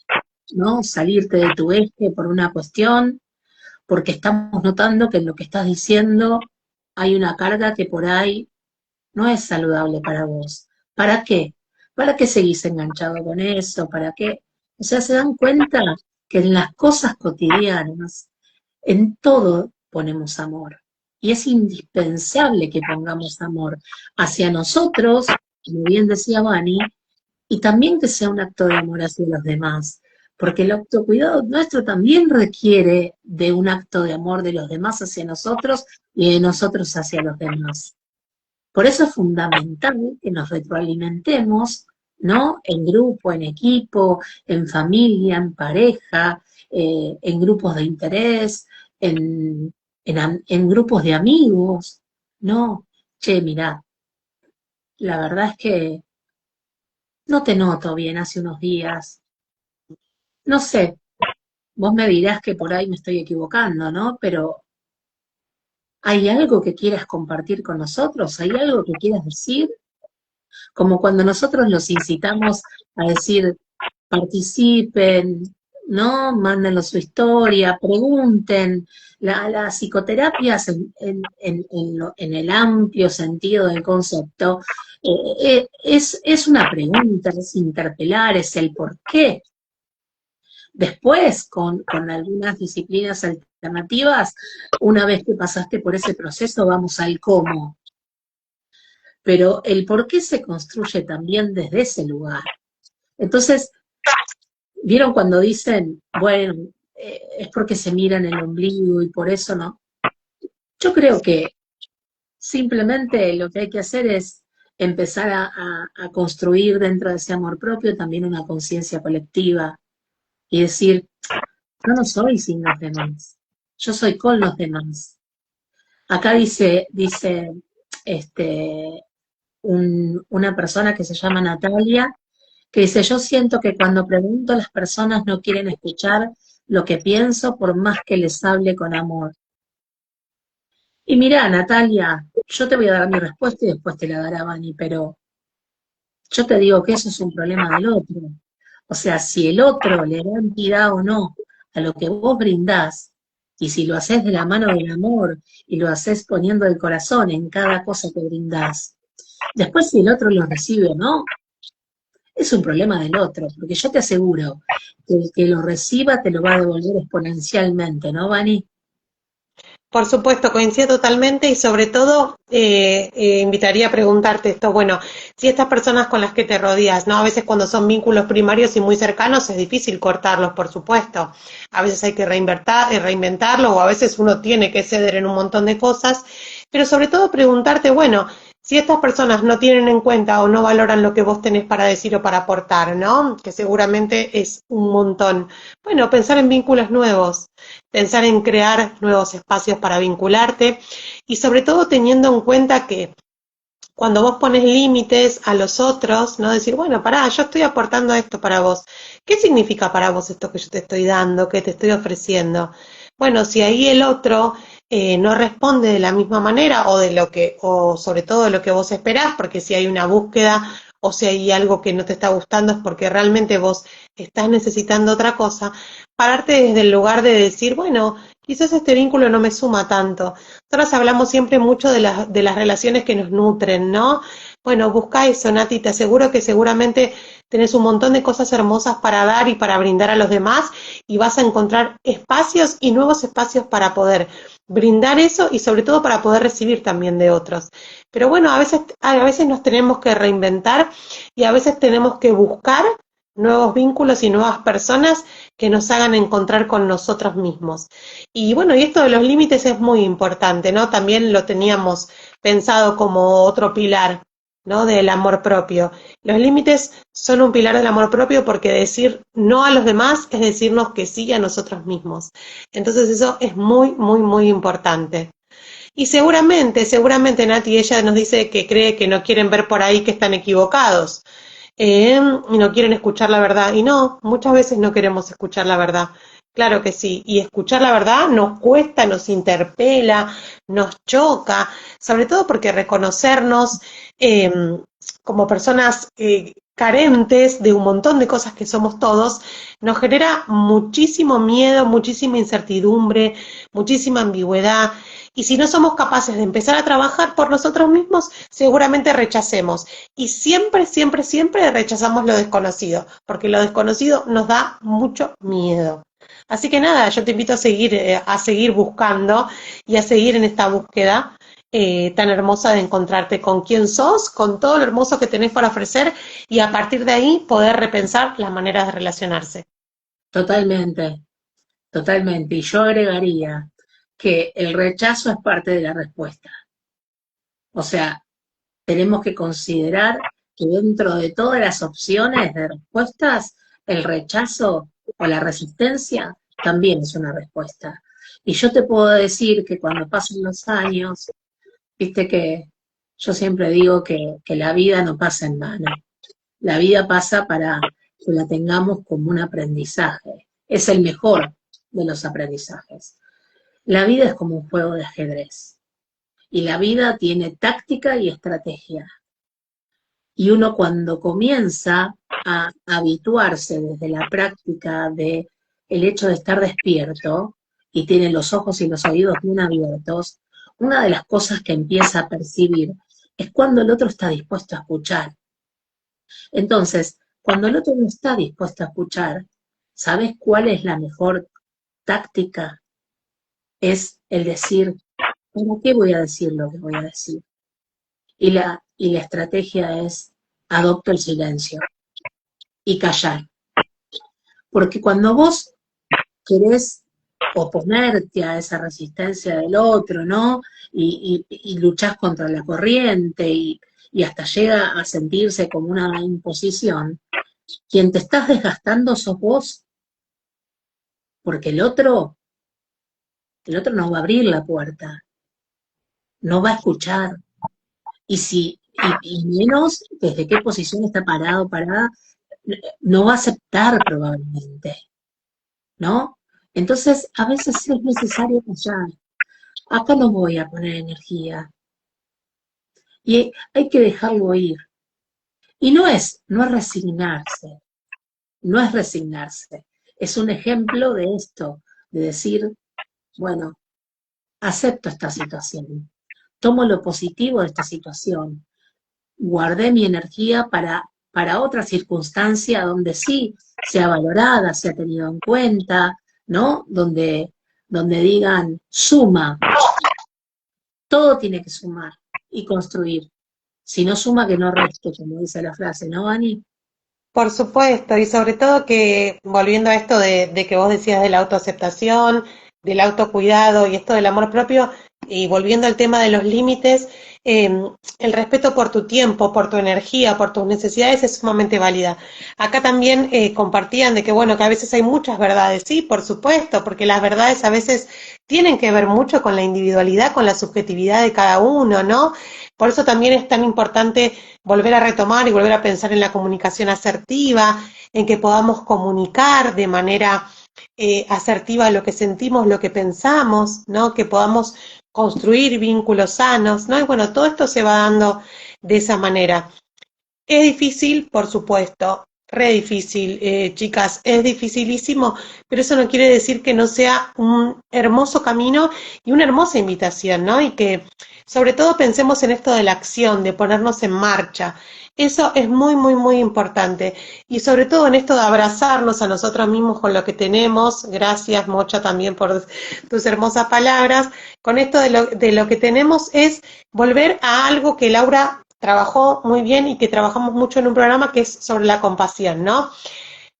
¿no? Salirte de tu eje por una cuestión? Porque estamos notando que en lo que estás diciendo hay una carga que por ahí no es saludable para vos. ¿Para qué? ¿Para qué seguís enganchado con eso? ¿Para qué? O sea, se dan cuenta que en las cosas cotidianas, en todo ponemos amor. Y es indispensable que pongamos amor hacia nosotros, como bien decía Vani, y también que sea un acto de amor hacia los demás. Porque el autocuidado nuestro también requiere de un acto de amor de los demás hacia nosotros y de nosotros hacia los demás. Por eso es fundamental que nos retroalimentemos, ¿no? En grupo, en equipo, en familia, en pareja, en grupos de interés, en grupos de amigos, ¿no? Che, mirá, la verdad es que no te noto bien hace unos días. No sé, vos me dirás que por ahí me estoy equivocando, ¿no? Pero ¿hay algo que quieras compartir con nosotros? ¿Hay algo que quieras decir? Como cuando nosotros los incitamos a decir, participen, ¿no? Mándenos su historia, pregunten. Las psicoterapias en el amplio sentido del concepto es una pregunta, es interpelar, es el por qué. Después, con algunas disciplinas alternativas, una vez que pasaste por ese proceso, vamos al cómo. Pero el por qué se construye también desde ese lugar. Entonces, ¿vieron cuando dicen, bueno, es porque se miran el ombligo y por eso no? Yo creo que simplemente lo que hay que hacer es empezar a construir dentro de ese amor propio también una conciencia colectiva y decir, yo no soy sin los demás, yo soy con los demás. Acá dice una persona que se llama Natalia, que dice, yo siento que cuando pregunto las personas no quieren escuchar lo que pienso por más que les hable con amor. Y mirá, Natalia, yo te voy a dar mi respuesta y después te la dará Vani, pero yo te digo que eso es un problema del otro. O sea, si el otro le da entidad o no a lo que vos brindás, y si lo haces de la mano del amor y lo haces poniendo el corazón en cada cosa que brindás, después si el otro lo recibe o no, es un problema del otro, porque yo te aseguro que el que lo reciba te lo va a devolver exponencialmente, ¿no, Vani? Por supuesto, coincido totalmente y sobre todo invitaría a preguntarte esto, bueno, si estas personas con las que te rodeas, ¿no? A veces cuando son vínculos primarios y muy cercanos es difícil cortarlos, por supuesto. A veces hay que reinventarlo o a veces uno tiene que ceder en un montón de cosas, pero sobre todo preguntarte, bueno, si estas personas no tienen en cuenta o no valoran lo que vos tenés para decir o para aportar, ¿no? Que seguramente es un montón. Bueno, pensar en vínculos nuevos, pensar en crear nuevos espacios para vincularte y sobre todo teniendo en cuenta que cuando vos pones límites a los otros, ¿no? Decir, bueno, pará, yo estoy aportando esto para vos. ¿Qué significa para vos esto que yo te estoy dando, que te estoy ofreciendo? Bueno, si ahí el otro no responde de la misma manera o sobre todo de lo que vos esperás, porque si hay una búsqueda o si hay algo que no te está gustando es porque realmente vos estás necesitando otra cosa, pararte desde el lugar de decir, bueno, quizás este vínculo no me suma tanto. Nosotros hablamos siempre mucho de las relaciones que nos nutren, ¿no? Bueno, busca eso, Nati, te aseguro que seguramente tenés un montón de cosas hermosas para dar y para brindar a los demás y vas a encontrar espacios y nuevos espacios para poder brindar eso y sobre todo para poder recibir también de otros. Pero bueno, a veces nos tenemos que reinventar y a veces tenemos que buscar nuevos vínculos y nuevas personas que nos hagan encontrar con nosotros mismos. Y bueno, y esto de los límites es muy importante, ¿no? También lo teníamos pensado como otro pilar, ¿no? Del amor propio. Los límites son un pilar del amor propio porque decir no a los demás es decirnos que sí a nosotros mismos. Entonces eso es muy, muy, muy importante. Y seguramente Nati, ella nos dice que cree que no quieren ver por ahí que están equivocados, y no quieren escuchar la verdad. Y no, muchas veces no queremos escuchar la verdad. Claro que sí. Y escuchar la verdad nos cuesta, nos interpela, nos choca, sobre todo porque reconocernos eh, como personas carentes de un montón de cosas que somos todos, nos genera muchísimo miedo, muchísima incertidumbre, muchísima ambigüedad. Y si no somos capaces de empezar a trabajar por nosotros mismos, seguramente rechacemos. Y siempre, siempre, siempre rechazamos lo desconocido, porque lo desconocido nos da mucho miedo. Así que nada, yo te invito a seguir buscando y a seguir en esta búsqueda tan hermosa de encontrarte con quién sos, con todo lo hermoso que tenés para ofrecer y a partir de ahí poder repensar las maneras de relacionarse. Totalmente, totalmente. Y yo agregaría que el rechazo es parte de la respuesta. O sea, tenemos que considerar que dentro de todas las opciones de respuestas, el rechazo o la resistencia también es una respuesta. Y yo te puedo decir que cuando pasan los años, viste que yo siempre digo que la vida no pasa en vano. La vida pasa para que la tengamos como un aprendizaje. Es el mejor de los aprendizajes. La vida es como un juego de ajedrez. Y la vida tiene táctica y estrategia. Y uno cuando comienza a habituarse desde la práctica de el hecho de estar despierto y tiene los ojos y los oídos bien abiertos, una de las cosas que empieza a percibir es cuando el otro está dispuesto a escuchar. Entonces, cuando el otro no está dispuesto a escuchar, ¿sabes cuál es la mejor táctica? Es el decir, ¿para qué voy a decir lo que voy a decir? Y la estrategia es, adopto el silencio y callar. Porque cuando vos querés oponerte a esa resistencia del otro, ¿no? Y luchás contra la corriente y hasta llega a sentirse como una imposición, quien te estás desgastando sos vos, porque el otro no va a abrir la puerta, no va a escuchar, y menos desde qué posición está parado, parada, no va a aceptar probablemente, ¿no? Entonces, a veces es necesario callar. Acá no voy a poner energía. Y hay que dejarlo ir. Y no es resignarse, no es resignarse. Es un ejemplo de esto, de decir, bueno, acepto esta situación, tomo lo positivo de esta situación, guardé mi energía para otra circunstancia donde sí sea valorada, sea tenido en cuenta, ¿no? Donde digan, suma, todo tiene que sumar y construir. Si no suma, que no reste, como dice la frase, ¿no, Ani? Por supuesto, y sobre todo que, volviendo a esto de que vos decías de la autoaceptación, del autocuidado y esto del amor propio, y volviendo al tema de los límites, eh, el respeto por tu tiempo, por tu energía, por tus necesidades es sumamente válida. Acá también compartían de que, bueno, que a veces hay muchas verdades, sí, por supuesto, porque las verdades a veces tienen que ver mucho con la individualidad, con la subjetividad de cada uno, ¿no? Por eso también es tan importante volver a retomar y volver a pensar en la comunicación asertiva, en que podamos comunicar de manera asertiva lo que sentimos, lo que pensamos, ¿no? Que podamos construir vínculos sanos, ¿no? Y bueno, todo esto se va dando de esa manera. Es difícil, por supuesto, re difícil, chicas, es dificilísimo, pero eso no quiere decir que no sea un hermoso camino y una hermosa invitación, ¿no? Y que sobre todo pensemos en esto de la acción, de ponernos en marcha. Eso es muy, muy, muy importante. Y sobre todo en esto de abrazarnos a nosotros mismos con lo que tenemos. Gracias, Mocha, también por tus hermosas palabras. Con esto de lo que tenemos es volver a algo que Laura trabajó muy bien y que trabajamos mucho en un programa que es sobre la compasión, ¿no?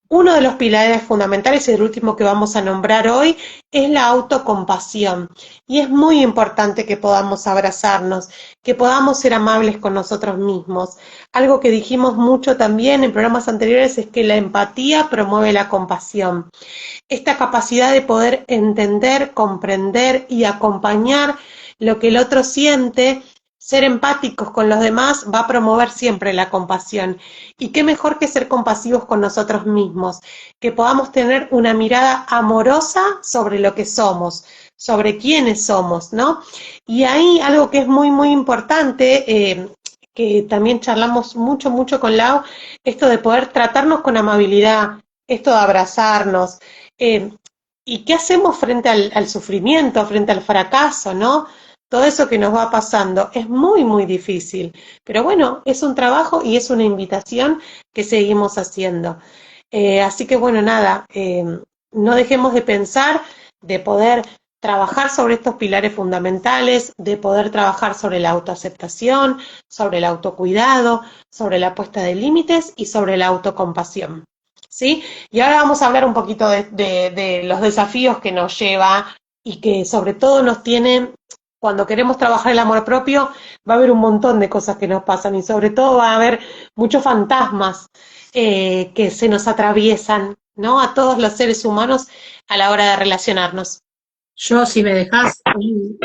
Uno de los pilares fundamentales y el último que vamos a nombrar hoy es la autocompasión. Y es muy importante que podamos abrazarnos, que podamos ser amables con nosotros mismos. Algo que dijimos mucho también en programas anteriores es que la empatía promueve la compasión. Esta capacidad de poder entender, comprender y acompañar lo que el otro siente, ser empáticos con los demás, va a promover siempre la compasión. Y qué mejor que ser compasivos con nosotros mismos, que podamos tener una mirada amorosa sobre lo que somos, sobre quiénes somos, ¿no? Y ahí algo que es muy, muy importante, que también charlamos mucho, mucho con Lau, esto de poder tratarnos con amabilidad, esto de abrazarnos, eh, ¿y qué hacemos frente al sufrimiento, frente al fracaso, ¿no? Todo eso que nos va pasando es muy, muy difícil. Pero bueno, es un trabajo y es una invitación que seguimos haciendo. Así que bueno, nada, no dejemos de pensar, de poder trabajar sobre estos pilares fundamentales, de poder trabajar sobre la autoaceptación, sobre el autocuidado, sobre la puesta de límites y sobre la autocompasión. ¿Sí? Y ahora vamos a hablar un poquito de los desafíos que nos lleva y que sobre todo nos tienen, cuando queremos trabajar el amor propio, va a haber un montón de cosas que nos pasan y sobre todo va a haber muchos fantasmas que se nos atraviesan, ¿no? A todos los seres humanos a la hora de relacionarnos. Yo, si me dejás,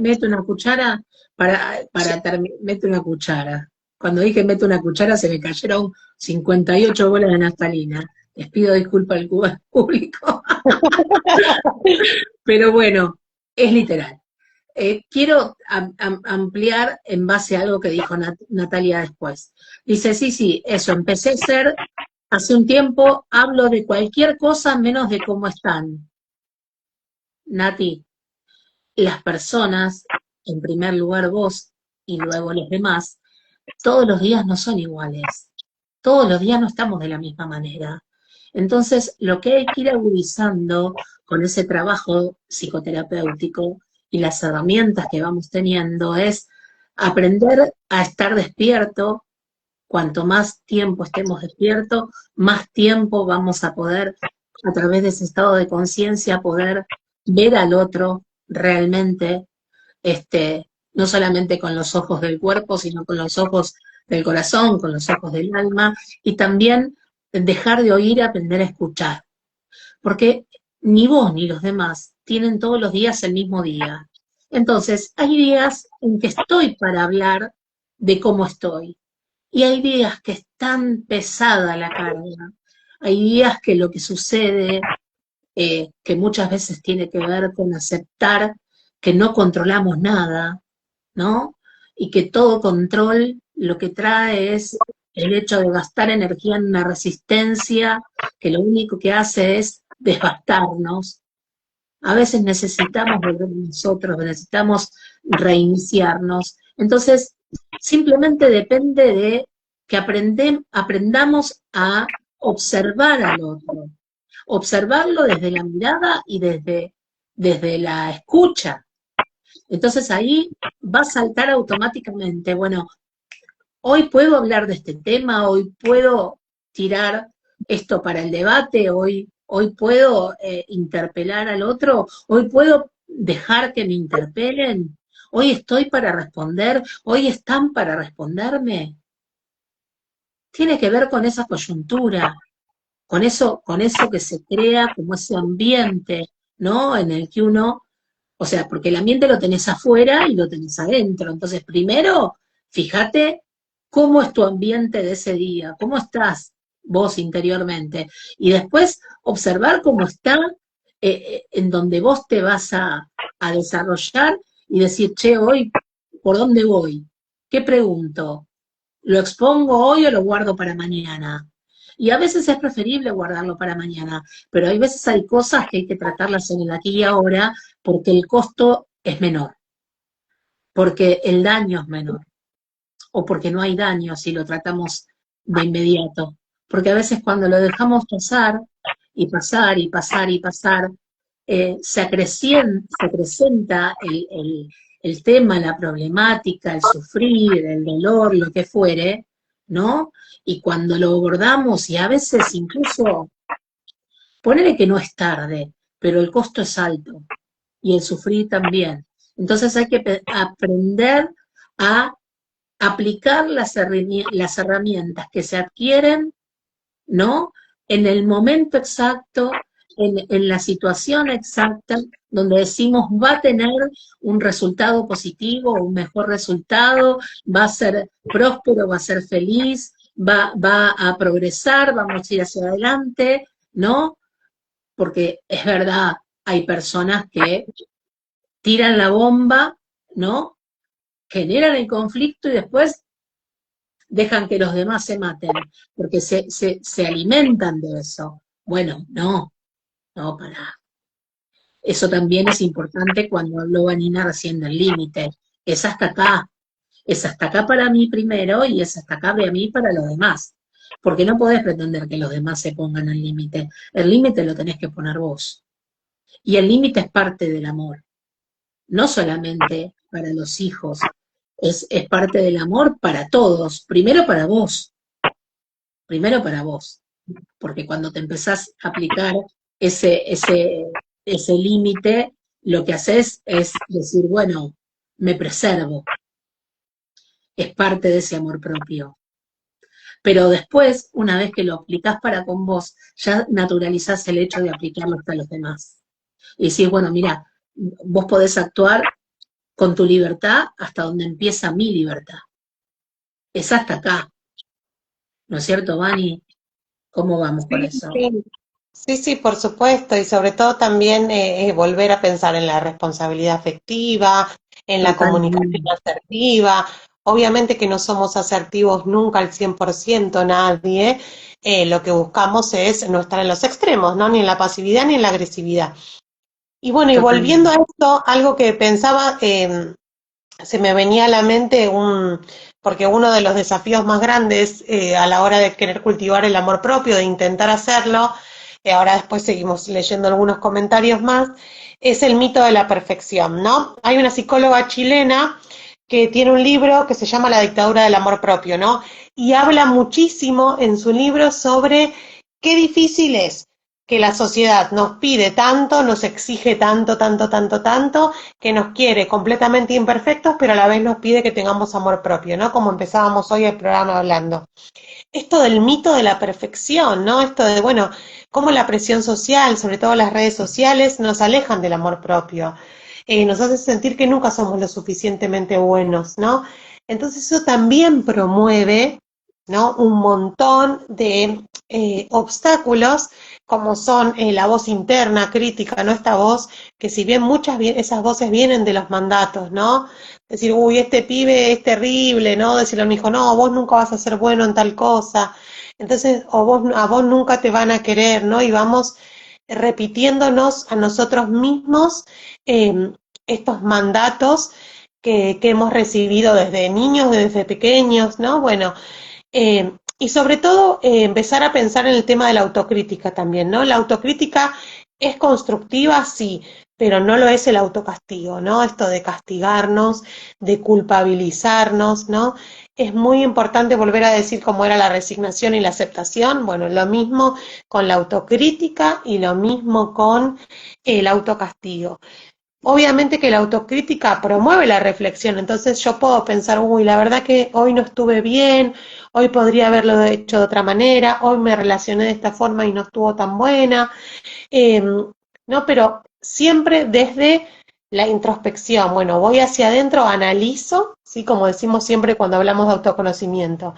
meto una cuchara meto una cuchara. Cuando dije meto una cuchara se me cayeron 58 bolas de naftalina. Les pido disculpas al público. Pero bueno, es literal. Quiero ampliar en base a algo que dijo Natalia después. Dice, sí, eso, empecé a ser, hace un tiempo, hablo de cualquier cosa menos de cómo están. Nati, las personas, en primer lugar vos y luego los demás, todos los días no son iguales. Todos los días no estamos de la misma manera. Entonces, lo que hay que ir agudizando con ese trabajo psicoterapéutico y las herramientas que vamos teniendo es aprender a estar despierto. Cuanto más tiempo estemos despiertos, más tiempo vamos a poder, a través de ese estado de conciencia, poder ver al otro realmente, no solamente con los ojos del cuerpo, sino con los ojos del corazón, con los ojos del alma, y también dejar de oír y aprender a escuchar. Porque ni vos ni los demás tienen todos los días el mismo día. Entonces, hay días en que estoy para hablar de cómo estoy, y hay días que es tan pesada la carga, hay días que lo que sucede, que muchas veces tiene que ver con aceptar que no controlamos nada, ¿no? Y que todo control lo que trae es el hecho de gastar energía en una resistencia que lo único que hace es desbastarnos. A veces necesitamos volver a nosotros, necesitamos reiniciarnos. Entonces, simplemente depende de que aprendamos a observar al otro, observarlo desde la mirada y desde la escucha. Entonces ahí va a saltar automáticamente, bueno, hoy puedo hablar de este tema, hoy puedo tirar esto para el debate, hoy puedo interpelar al otro, hoy puedo dejar que me interpelen, hoy estoy para responder, hoy están para responderme. Tiene que ver con esa coyuntura, con eso que se crea como ese ambiente, ¿no? En el que uno, o sea, porque el ambiente lo tenés afuera y lo tenés adentro. Entonces, primero, fíjate cómo es tu ambiente de ese día, cómo estás vos interiormente. Y después, observar cómo está en donde vos te vas a desarrollar y decir, che, hoy, ¿por dónde voy? ¿Qué pregunto? ¿Lo expongo hoy o lo guardo para mañana? Y a veces es preferible guardarlo para mañana, pero hay veces hay cosas que hay que tratarlas en el aquí y ahora porque el costo es menor, porque el daño es menor, o porque no hay daño si lo tratamos de inmediato. Porque a veces cuando lo dejamos pasar, y pasar, y pasar, y pasar, se acrecenta el tema, la problemática, el sufrir, el dolor, lo que fuere, ¿no? Y cuando lo abordamos, y a veces incluso, ponele que no es tarde, pero el costo es alto y el sufrir también. Entonces hay que aprender a aplicar las herramientas que se adquieren, ¿no? En el momento exacto, en la situación exacta, donde decimos va a tener un resultado positivo, un mejor resultado, va a ser próspero, va a ser feliz, va a progresar, vamos a ir hacia adelante, ¿no? Porque es verdad, hay personas que tiran la bomba, ¿no? Generan el conflicto y después dejan que los demás se maten, porque se alimentan de eso. Bueno, no, no, para. Eso también es importante cuando habló Vanina recién del límite. Es hasta acá para mí primero y es hasta acá de mí para los demás. Porque no podés pretender que los demás se pongan al límite. El límite lo tenés que poner vos. Y el límite es parte del amor, no solamente para los hijos, es parte del amor para todos, primero para vos, porque cuando te empezás a aplicar ese límite, lo que haces es decir, bueno, me preservo, es parte de ese amor propio. Pero después, una vez que lo aplicás para con vos, ya naturalizás el hecho de aplicarlo hasta los demás. Y decís, bueno, mira, vos podés actuar con tu libertad hasta donde empieza mi libertad. Es hasta acá, ¿no es cierto, Vani? ¿Cómo vamos con Sí, eso? sí. Sí, sí, por supuesto, y sobre todo también volver a pensar en la responsabilidad afectiva, en la comunicación Totalmente. asertiva. Obviamente que no somos asertivos nunca al 100% nadie, lo que buscamos es no estar en los extremos, ¿no? Ni en la pasividad ni en la agresividad. Y bueno, y volviendo a Totalmente. esto, algo que pensaba, se me venía a la mente porque uno de los desafíos más grandes a la hora de querer cultivar el amor propio, de intentar hacerlo, ahora después seguimos leyendo algunos comentarios más, es el mito de la perfección, ¿no? Hay una psicóloga chilena que tiene un libro que se llama La dictadura del amor propio, ¿no? Y habla muchísimo en su libro sobre qué difícil es que la sociedad nos pide tanto, nos exige tanto, tanto, tanto, tanto, que nos quiere completamente imperfectos, pero a la vez nos pide que tengamos amor propio, ¿no? Como empezábamos hoy el programa hablando. Esto del mito de la perfección, ¿no? Esto de, bueno, cómo la presión social, sobre todo las redes sociales, nos alejan del amor propio. Nos hace sentir que nunca somos lo suficientemente buenos, ¿no? Entonces eso también promueve, ¿no? Un montón de obstáculos como son la voz interna crítica, ¿no? Esta voz que si bien esas voces vienen de los mandatos, ¿no? Decir, uy, este pibe es terrible, ¿no? Decirle a mi hijo, no, vos nunca vas a ser bueno en tal cosa. Entonces, a vos nunca te van a querer, ¿no? Y vamos repitiéndonos a nosotros mismos eh, estos mandatos que hemos recibido desde niños, desde pequeños, ¿no? Bueno, y sobre todo empezar a pensar en el tema de la autocrítica también, ¿no? La autocrítica es constructiva, sí, pero no lo es el autocastigo, ¿no? Esto de castigarnos, de culpabilizarnos, ¿no? Es muy importante volver a decir cómo era la resignación y la aceptación. Bueno, lo mismo con la autocrítica y lo mismo con el autocastigo. Obviamente que la autocrítica promueve la reflexión, entonces yo puedo pensar, uy, la verdad que hoy no estuve bien, hoy podría haberlo hecho de otra manera, hoy me relacioné de esta forma y no estuvo tan buena, no, pero siempre desde la introspección, bueno, voy hacia adentro, analizo, ¿sí? Como decimos siempre cuando hablamos de autoconocimiento,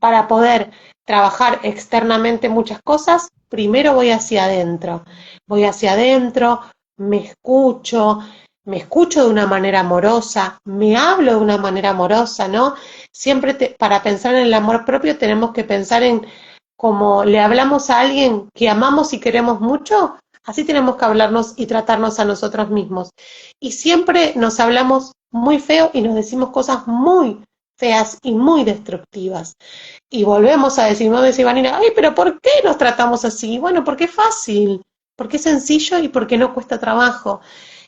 para poder trabajar externamente muchas cosas, primero voy hacia adentro, me escucho de una manera amorosa, me hablo de una manera amorosa, ¿no? Siempre para pensar en el amor propio tenemos que pensar en cómo le hablamos a alguien que amamos y queremos mucho, así tenemos que hablarnos y tratarnos a nosotros mismos. Y siempre nos hablamos muy feo y nos decimos cosas muy feas y muy destructivas. Y volvemos a decir, no decir, Vanina, ay, pero ¿por qué nos tratamos así? Bueno, porque es fácil, porque es sencillo y porque no cuesta trabajo.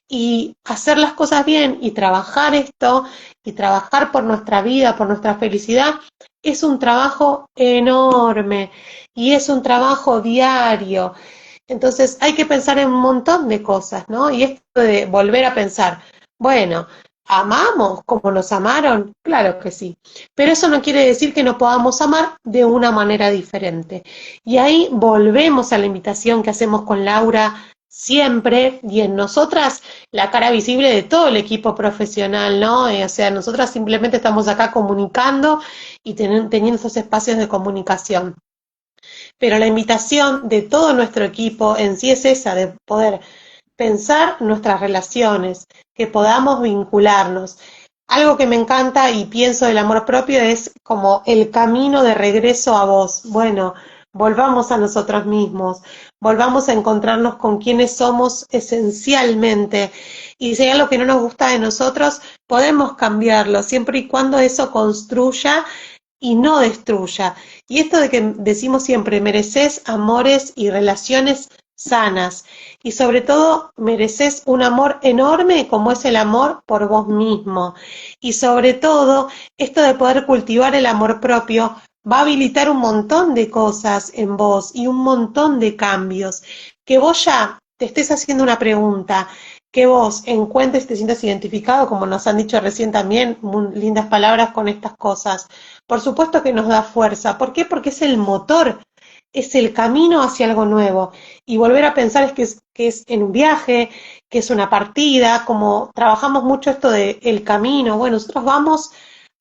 Y hacer las cosas bien y trabajar esto y trabajar por nuestra vida, por nuestra felicidad, es un trabajo enorme y es un trabajo diario. Entonces hay que pensar en un montón de cosas, ¿no? Y esto de volver a pensar, bueno, ¿amamos como nos amaron? Claro que sí, pero eso no quiere decir que no podamos amar de una manera diferente. Y ahí volvemos a la invitación que hacemos con Laura siempre, y en nosotras la cara visible de todo el equipo profesional, ¿no? O sea, nosotras simplemente estamos acá comunicando y teniendo esos espacios de comunicación. Pero la invitación de todo nuestro equipo en sí es esa, de poder pensar nuestras relaciones, que podamos vincularnos. Algo que me encanta y pienso del amor propio es como el camino de regreso a vos. Bueno, volvamos a nosotros mismos, volvamos a encontrarnos con quienes somos esencialmente. Y si hay algo que no nos gusta de nosotros, podemos cambiarlo, siempre y cuando eso construya y no destruya. Y esto de que decimos siempre, mereces amores y relaciones sanas. Y sobre todo, mereces un amor enorme como es el amor por vos mismo. Y sobre todo, esto de poder cultivar el amor propio va a habilitar un montón de cosas en vos y un montón de cambios. Que vos ya te estés haciendo una pregunta, que vos encuentres, te sientas identificado, como nos han dicho recién también, muy lindas palabras con estas cosas. Por supuesto que nos da fuerza. ¿Por qué? Porque es el motor, es el camino hacia algo nuevo. Y volver a pensar que es en un viaje, que es una partida, como trabajamos mucho esto de el camino. Bueno, nosotros vamos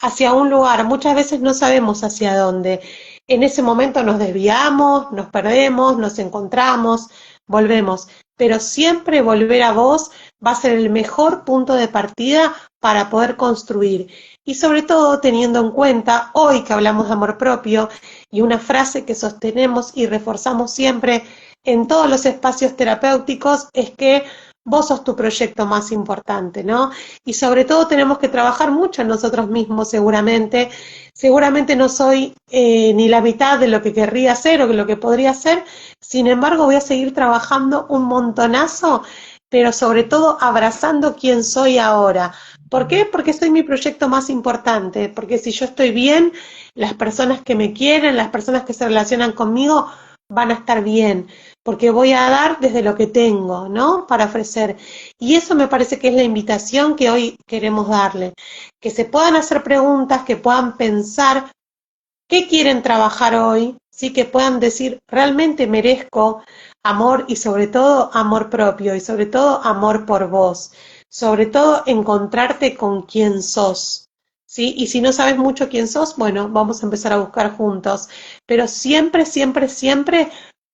hacia un lugar, muchas veces no sabemos hacia dónde. En ese momento nos desviamos, nos perdemos, nos encontramos, volvemos. Pero siempre volver a vos va a ser el mejor punto de partida para poder construir. Y sobre todo teniendo en cuenta, hoy que hablamos de amor propio, y una frase que sostenemos y reforzamos siempre en todos los espacios terapéuticos, es que vos sos tu proyecto más importante, ¿no? Y sobre todo tenemos que trabajar mucho en nosotros mismos seguramente. Seguramente no soy ni la mitad de lo que querría ser o de lo que podría ser, sin embargo voy a seguir trabajando un montonazo, pero sobre todo abrazando quién soy ahora. ¿Por qué? Porque soy mi proyecto más importante, porque si yo estoy bien, las personas que me quieren, las personas que se relacionan conmigo van a estar bien, porque voy a dar desde lo que tengo, ¿no? Para ofrecer. Y eso me parece que es la invitación que hoy queremos darle, que se puedan hacer preguntas, que puedan pensar qué quieren trabajar hoy, sí, que puedan decir, realmente merezco amor y sobre todo amor propio y sobre todo amor por vos, sobre todo encontrarte con quién sos, ¿sí? Y si no sabes mucho quién sos, bueno, vamos a empezar a buscar juntos, pero siempre, siempre, siempre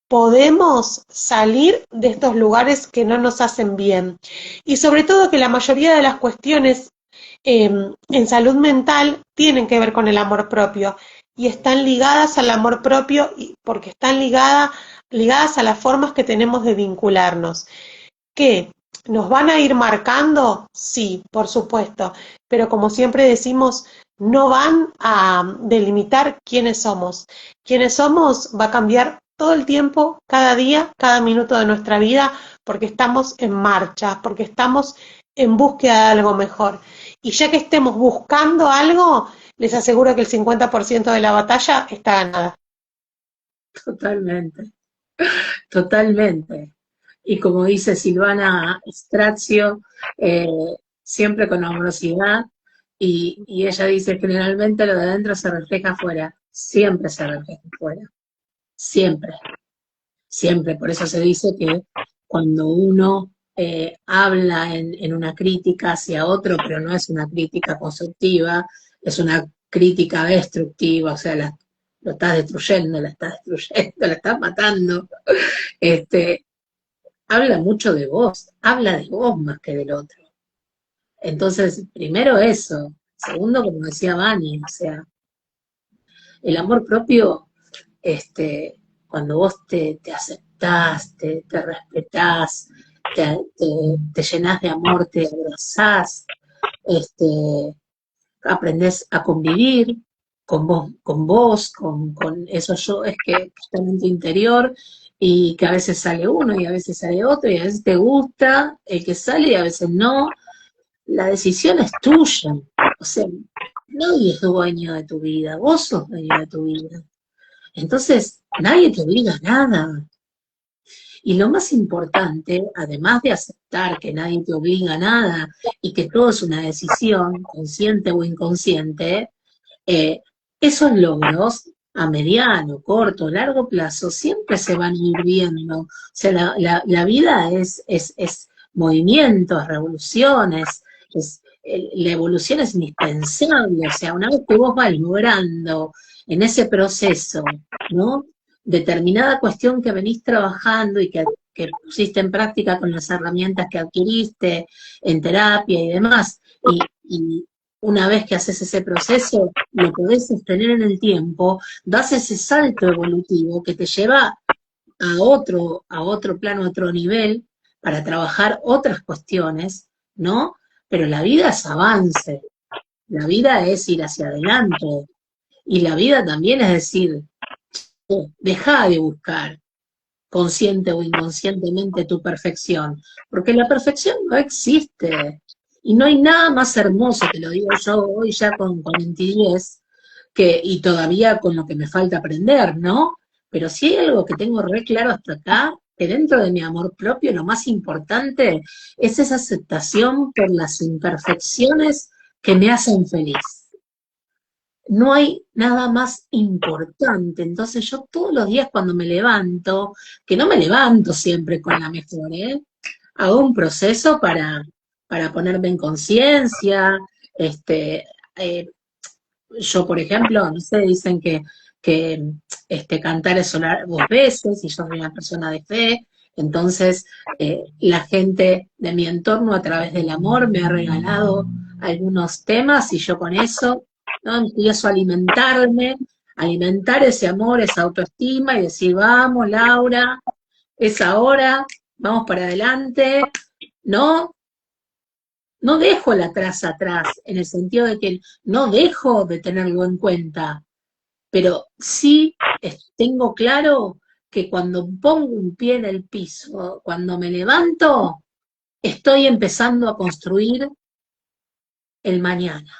podemos salir de estos lugares que no nos hacen bien. Y sobre todo que la mayoría de las cuestiones en salud mental tienen que ver con el amor propio y están ligadas al amor propio porque están ligadas a las formas que tenemos de vincularnos. ¿Qué? ¿Nos van a ir marcando? Sí, por supuesto, pero como siempre decimos, no van a delimitar quiénes somos. Quiénes somos va a cambiar todo el tiempo, cada día, cada minuto de nuestra vida, porque estamos en marcha, porque estamos en búsqueda de algo mejor. Y ya que estemos buscando algo, les aseguro que el 50% de la batalla está ganada. Totalmente, totalmente. Y como dice Silvana Strazio, eh, siempre con amorosidad, y ella dice, generalmente lo de adentro se refleja afuera, siempre se refleja afuera, siempre, siempre. Por eso se dice que cuando uno habla en una crítica hacia otro, pero no es una crítica constructiva, es una crítica destructiva, o sea, lo estás destruyendo, la estás destruyendo, la estás matando. Este, habla mucho de vos, habla de vos más que del otro. Entonces, primero eso. Segundo, como decía Vani, o sea, el amor propio, cuando vos te aceptás, te respetás, te llenás de amor, te abrazás, este, aprendés a convivir, con vos, con esos yoes que están en tu interior y que a veces sale uno y a veces sale otro y a veces te gusta el que sale y a veces no. La decisión es tuya. O sea, nadie es dueño de tu vida, vos sos dueño de tu vida. Entonces, nadie te obliga a nada. Y lo más importante, además de aceptar que nadie te obliga a nada y que todo es una decisión, consciente o inconsciente, eh, esos logros a mediano, corto, largo plazo siempre se van a ir viendo. O sea, la vida es movimientos, revoluciones, la evolución es indispensable. O sea, una vez que vos vas logrando en ese proceso, ¿no? Determinada cuestión que venís trabajando y que pusiste en práctica con las herramientas que adquiriste en terapia y demás, y una vez que haces ese proceso, lo podés sostener en el tiempo, das ese salto evolutivo que te lleva a otro plano, a otro nivel, para trabajar otras cuestiones, ¿no? Pero la vida es avance, la vida es ir hacia adelante, y la vida también es decir, deja de buscar consciente o inconscientemente tu perfección, porque la perfección no existe. Y no hay nada más hermoso, te lo digo yo hoy ya con 40 y todavía con lo que me falta aprender, ¿no? Pero si hay algo que tengo re claro hasta acá, que dentro de mi amor propio lo más importante es esa aceptación por las imperfecciones que me hacen feliz. No hay nada más importante. Entonces yo todos los días cuando me levanto, que no me levanto siempre con la mejor, ¿eh? Hago un proceso para ponerme en conciencia. Este, eh, yo, por ejemplo, no sé, dicen que cantar es orar 2 veces, y yo soy una persona de fe. Entonces, la gente de mi entorno a través del amor me ha regalado algunos temas y yo con eso, ¿no? Empiezo a alimentarme, alimentar ese amor, esa autoestima y decir, vamos, Laura, es ahora, vamos para adelante, ¿no? No dejo el atrás, en el sentido de que no dejo de tenerlo en cuenta, pero sí tengo claro que cuando pongo un pie en el piso, cuando me levanto, estoy empezando a construir el mañana.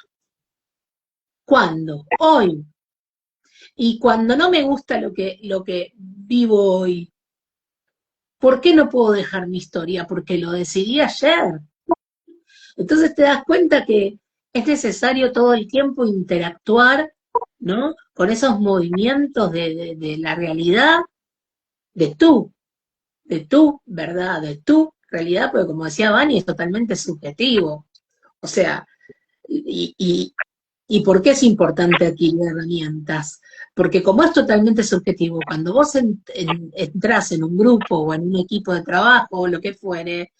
¿Cuándo? Hoy. Y cuando no me gusta lo que vivo hoy, ¿por qué no puedo dejar mi historia? Porque lo decidí ayer. Entonces te das cuenta que es necesario todo el tiempo interactuar, ¿no? Con esos movimientos de la realidad, de tu verdad, de tu realidad, porque como decía Vani, es totalmente subjetivo. O sea, y, y, ¿y por qué es importante adquirir herramientas? Porque como es totalmente subjetivo, cuando vos entras en un grupo o en un equipo de trabajo o lo que fuere,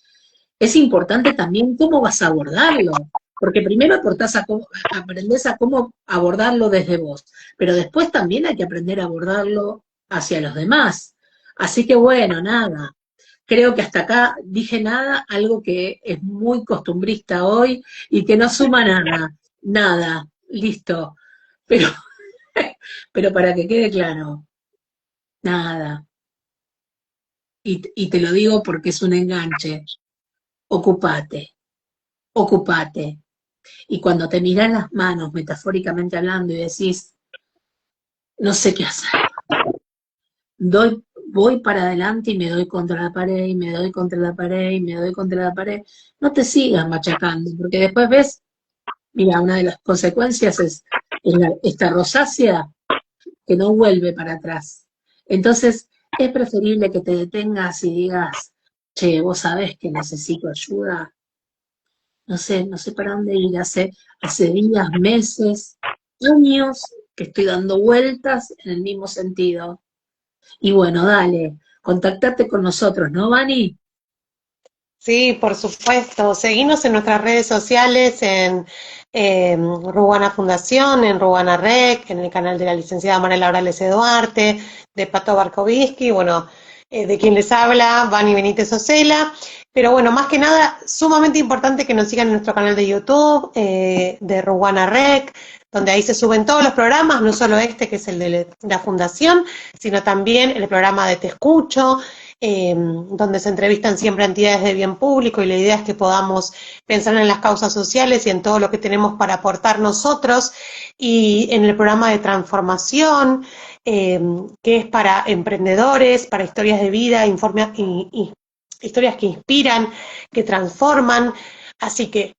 es importante también cómo vas a abordarlo, porque primero aprendés a cómo abordarlo desde vos, pero después también hay que aprender a abordarlo hacia los demás. Así que bueno, nada, creo que hasta acá dije nada, algo que es muy costumbrista hoy y que no suma nada, listo, pero, pero para que quede claro, nada, y te lo digo porque es un enganche, ocupate, ocupate. Y cuando te miran las manos, metafóricamente hablando, y decís, no sé qué hacer, voy para adelante y me doy contra la pared, y me doy contra la pared, y me doy contra la pared, no te sigas machacando, porque después ves, mira, una de las consecuencias es esta rosácea que no vuelve para atrás. Entonces, es preferible que te detengas y digas, che, vos sabés que necesito ayuda, no sé para dónde ir, hace días, meses, años que estoy dando vueltas en el mismo sentido. Y bueno, dale, contactate con nosotros, ¿no, Vani? Sí, por supuesto. Seguinos en nuestras redes sociales, en Rubana Fundación, en Rubana Rec, en el canal de la licenciada María Laura Lece Duarte, de Pato Barkovitsky, bueno, de quien les habla, Vani Benítez Ocela. Pero bueno, más que nada, sumamente importante que nos sigan en nuestro canal de YouTube, de Rubana Rec, donde ahí se suben todos los programas, no solo este que es el de la Fundación, sino también el programa de Te Escucho, donde se entrevistan siempre entidades de bien público y la idea es que podamos pensar en las causas sociales y en todo lo que tenemos para aportar nosotros, y en el programa de transformación, que es para emprendedores, para historias de vida, historias que inspiran, que transforman. Así que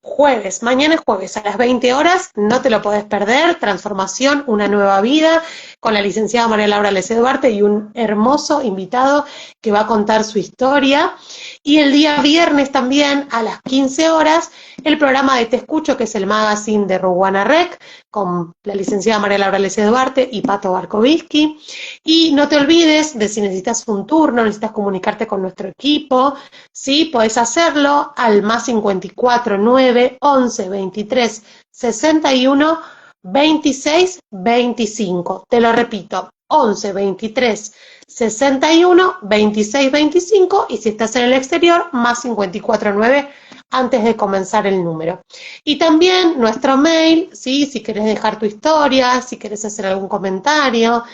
mañana es jueves a las 20 horas, no te lo podés perder, Transformación, una nueva vida, con la licenciada María Laura Lece Duarte y un hermoso invitado que va a contar su historia. Y el día viernes también a las 15 horas, el programa de Te Escucho, que es el magazine de Ruana Rec, con la licenciada María Laura Lece Duarte y Pato Barkovitsky. Y no te olvides de si necesitas un turno, necesitas comunicarte con nuestro equipo, ¿sí? Podés hacerlo al más 54 9 11 23 61 26 25. Te lo repito, 11 23 61 26 25, y si estás en el exterior, más 54 9 antes de comenzar el número. Y también nuestro mail, ¿sí? Si querés dejar tu historia, si querés hacer algún comentario,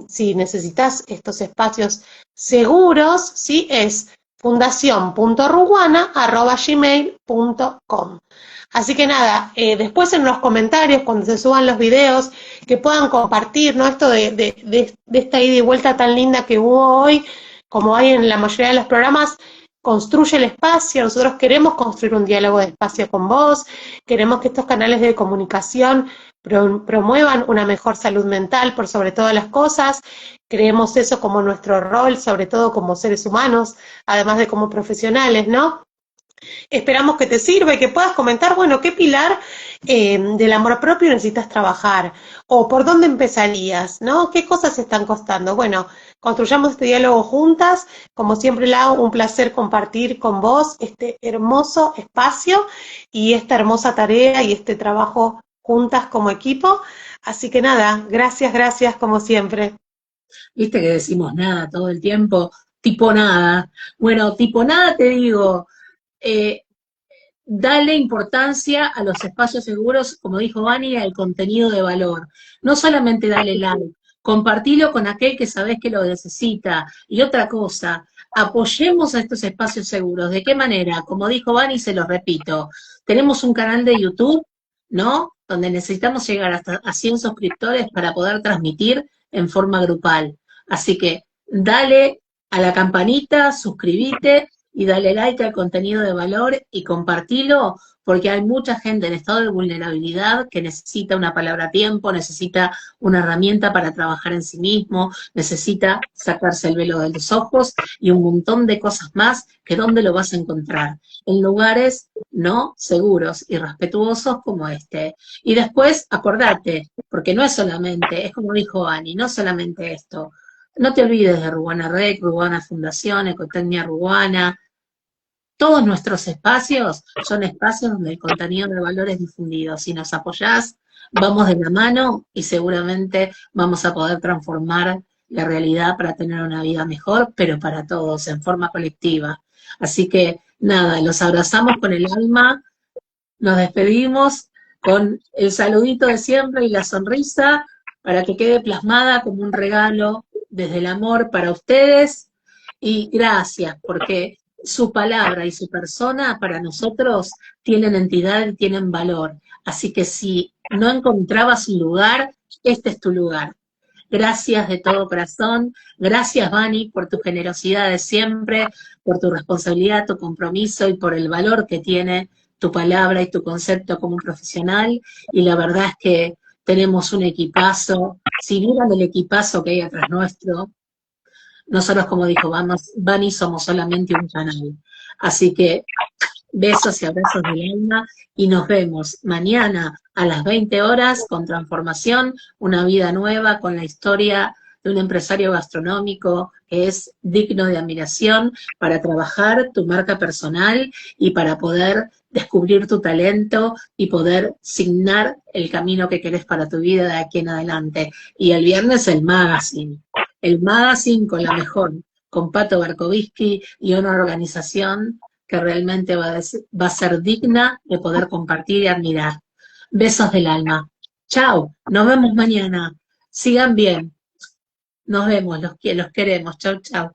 si necesitas estos espacios seguros, ¿sí? Es fundacion.ruguana@gmail.com. Así que nada, después en los comentarios, cuando se suban los videos, que puedan compartir, ¿no? Esto de esta ida y vuelta tan linda que hubo hoy, como hay en la mayoría de los programas, construye el espacio. Nosotros queremos construir un diálogo de espacio con vos, queremos que estos canales de comunicación promuevan una mejor salud mental por sobre todas las cosas. Creemos eso como nuestro rol, sobre todo como seres humanos, además de como profesionales, ¿no? Esperamos que te sirva y que puedas comentar, bueno, qué pilar del amor propio necesitas trabajar, o por dónde empezarías, ¿no? ¿Qué cosas están costando? Bueno, construyamos este diálogo juntas. Como siempre, Lau, un placer compartir con vos este hermoso espacio y esta hermosa tarea y este trabajo juntas como equipo. Así que nada, gracias como siempre. Viste que decimos nada todo el tiempo, tipo nada. Bueno, tipo nada te digo, eh, dale importancia a los espacios seguros, como dijo Vani, al contenido de valor. No solamente dale like, compartilo con aquel que sabés que lo necesita. Y otra cosa, apoyemos a estos espacios seguros. ¿De qué manera? Como dijo Vani, se los repito, tenemos un canal de YouTube, ¿no? Donde necesitamos llegar hasta a 100 suscriptores para poder transmitir en forma grupal. Así que dale a la campanita, suscríbete y dale like al contenido de valor y compartilo, porque hay mucha gente en estado de vulnerabilidad que necesita una palabra a tiempo, necesita una herramienta para trabajar en sí mismo, necesita sacarse el velo de los ojos y un montón de cosas más que ¿dónde lo vas a encontrar? En lugares no seguros y respetuosos como este. Y después, acordate, porque no es solamente, es como dijo Ani, no solamente esto. No te olvides de Ruana Rec, Ruana Fundación, Ecotecnia Ruana. Todos nuestros espacios son espacios donde el contenido de valor es difundido. Si nos apoyás, vamos de la mano y seguramente vamos a poder transformar la realidad para tener una vida mejor, pero para todos, en forma colectiva. Así que nada, los abrazamos con el alma, nos despedimos con el saludito de siempre y la sonrisa para que quede plasmada como un regalo desde el amor para ustedes. Y gracias, porque su palabra y su persona para nosotros tienen entidad y tienen valor. Así que si no encontrabas un lugar, este es tu lugar. Gracias de todo corazón. Gracias, Vani, por tu generosidad de siempre, por tu responsabilidad, tu compromiso y por el valor que tiene tu palabra y tu concepto como un profesional. Y la verdad es que tenemos un equipazo. Si vieran el equipazo que hay atrás nuestro, nosotros, como dijo Vani, somos solamente un canal. Así que besos y abrazos del alma y nos vemos mañana a las 20 horas con Transformación, una vida nueva, con la historia de un empresario gastronómico que es digno de admiración para trabajar tu marca personal y para poder descubrir tu talento y poder signar el camino que querés para tu vida de aquí en adelante. Y el viernes el magazine con la mejor, con Pato Barkovitsky y una organización que realmente va a ser digna de poder compartir y admirar. Besos del alma. Chao, nos vemos mañana. Sigan bien. Nos vemos, los queremos. Chau, chau.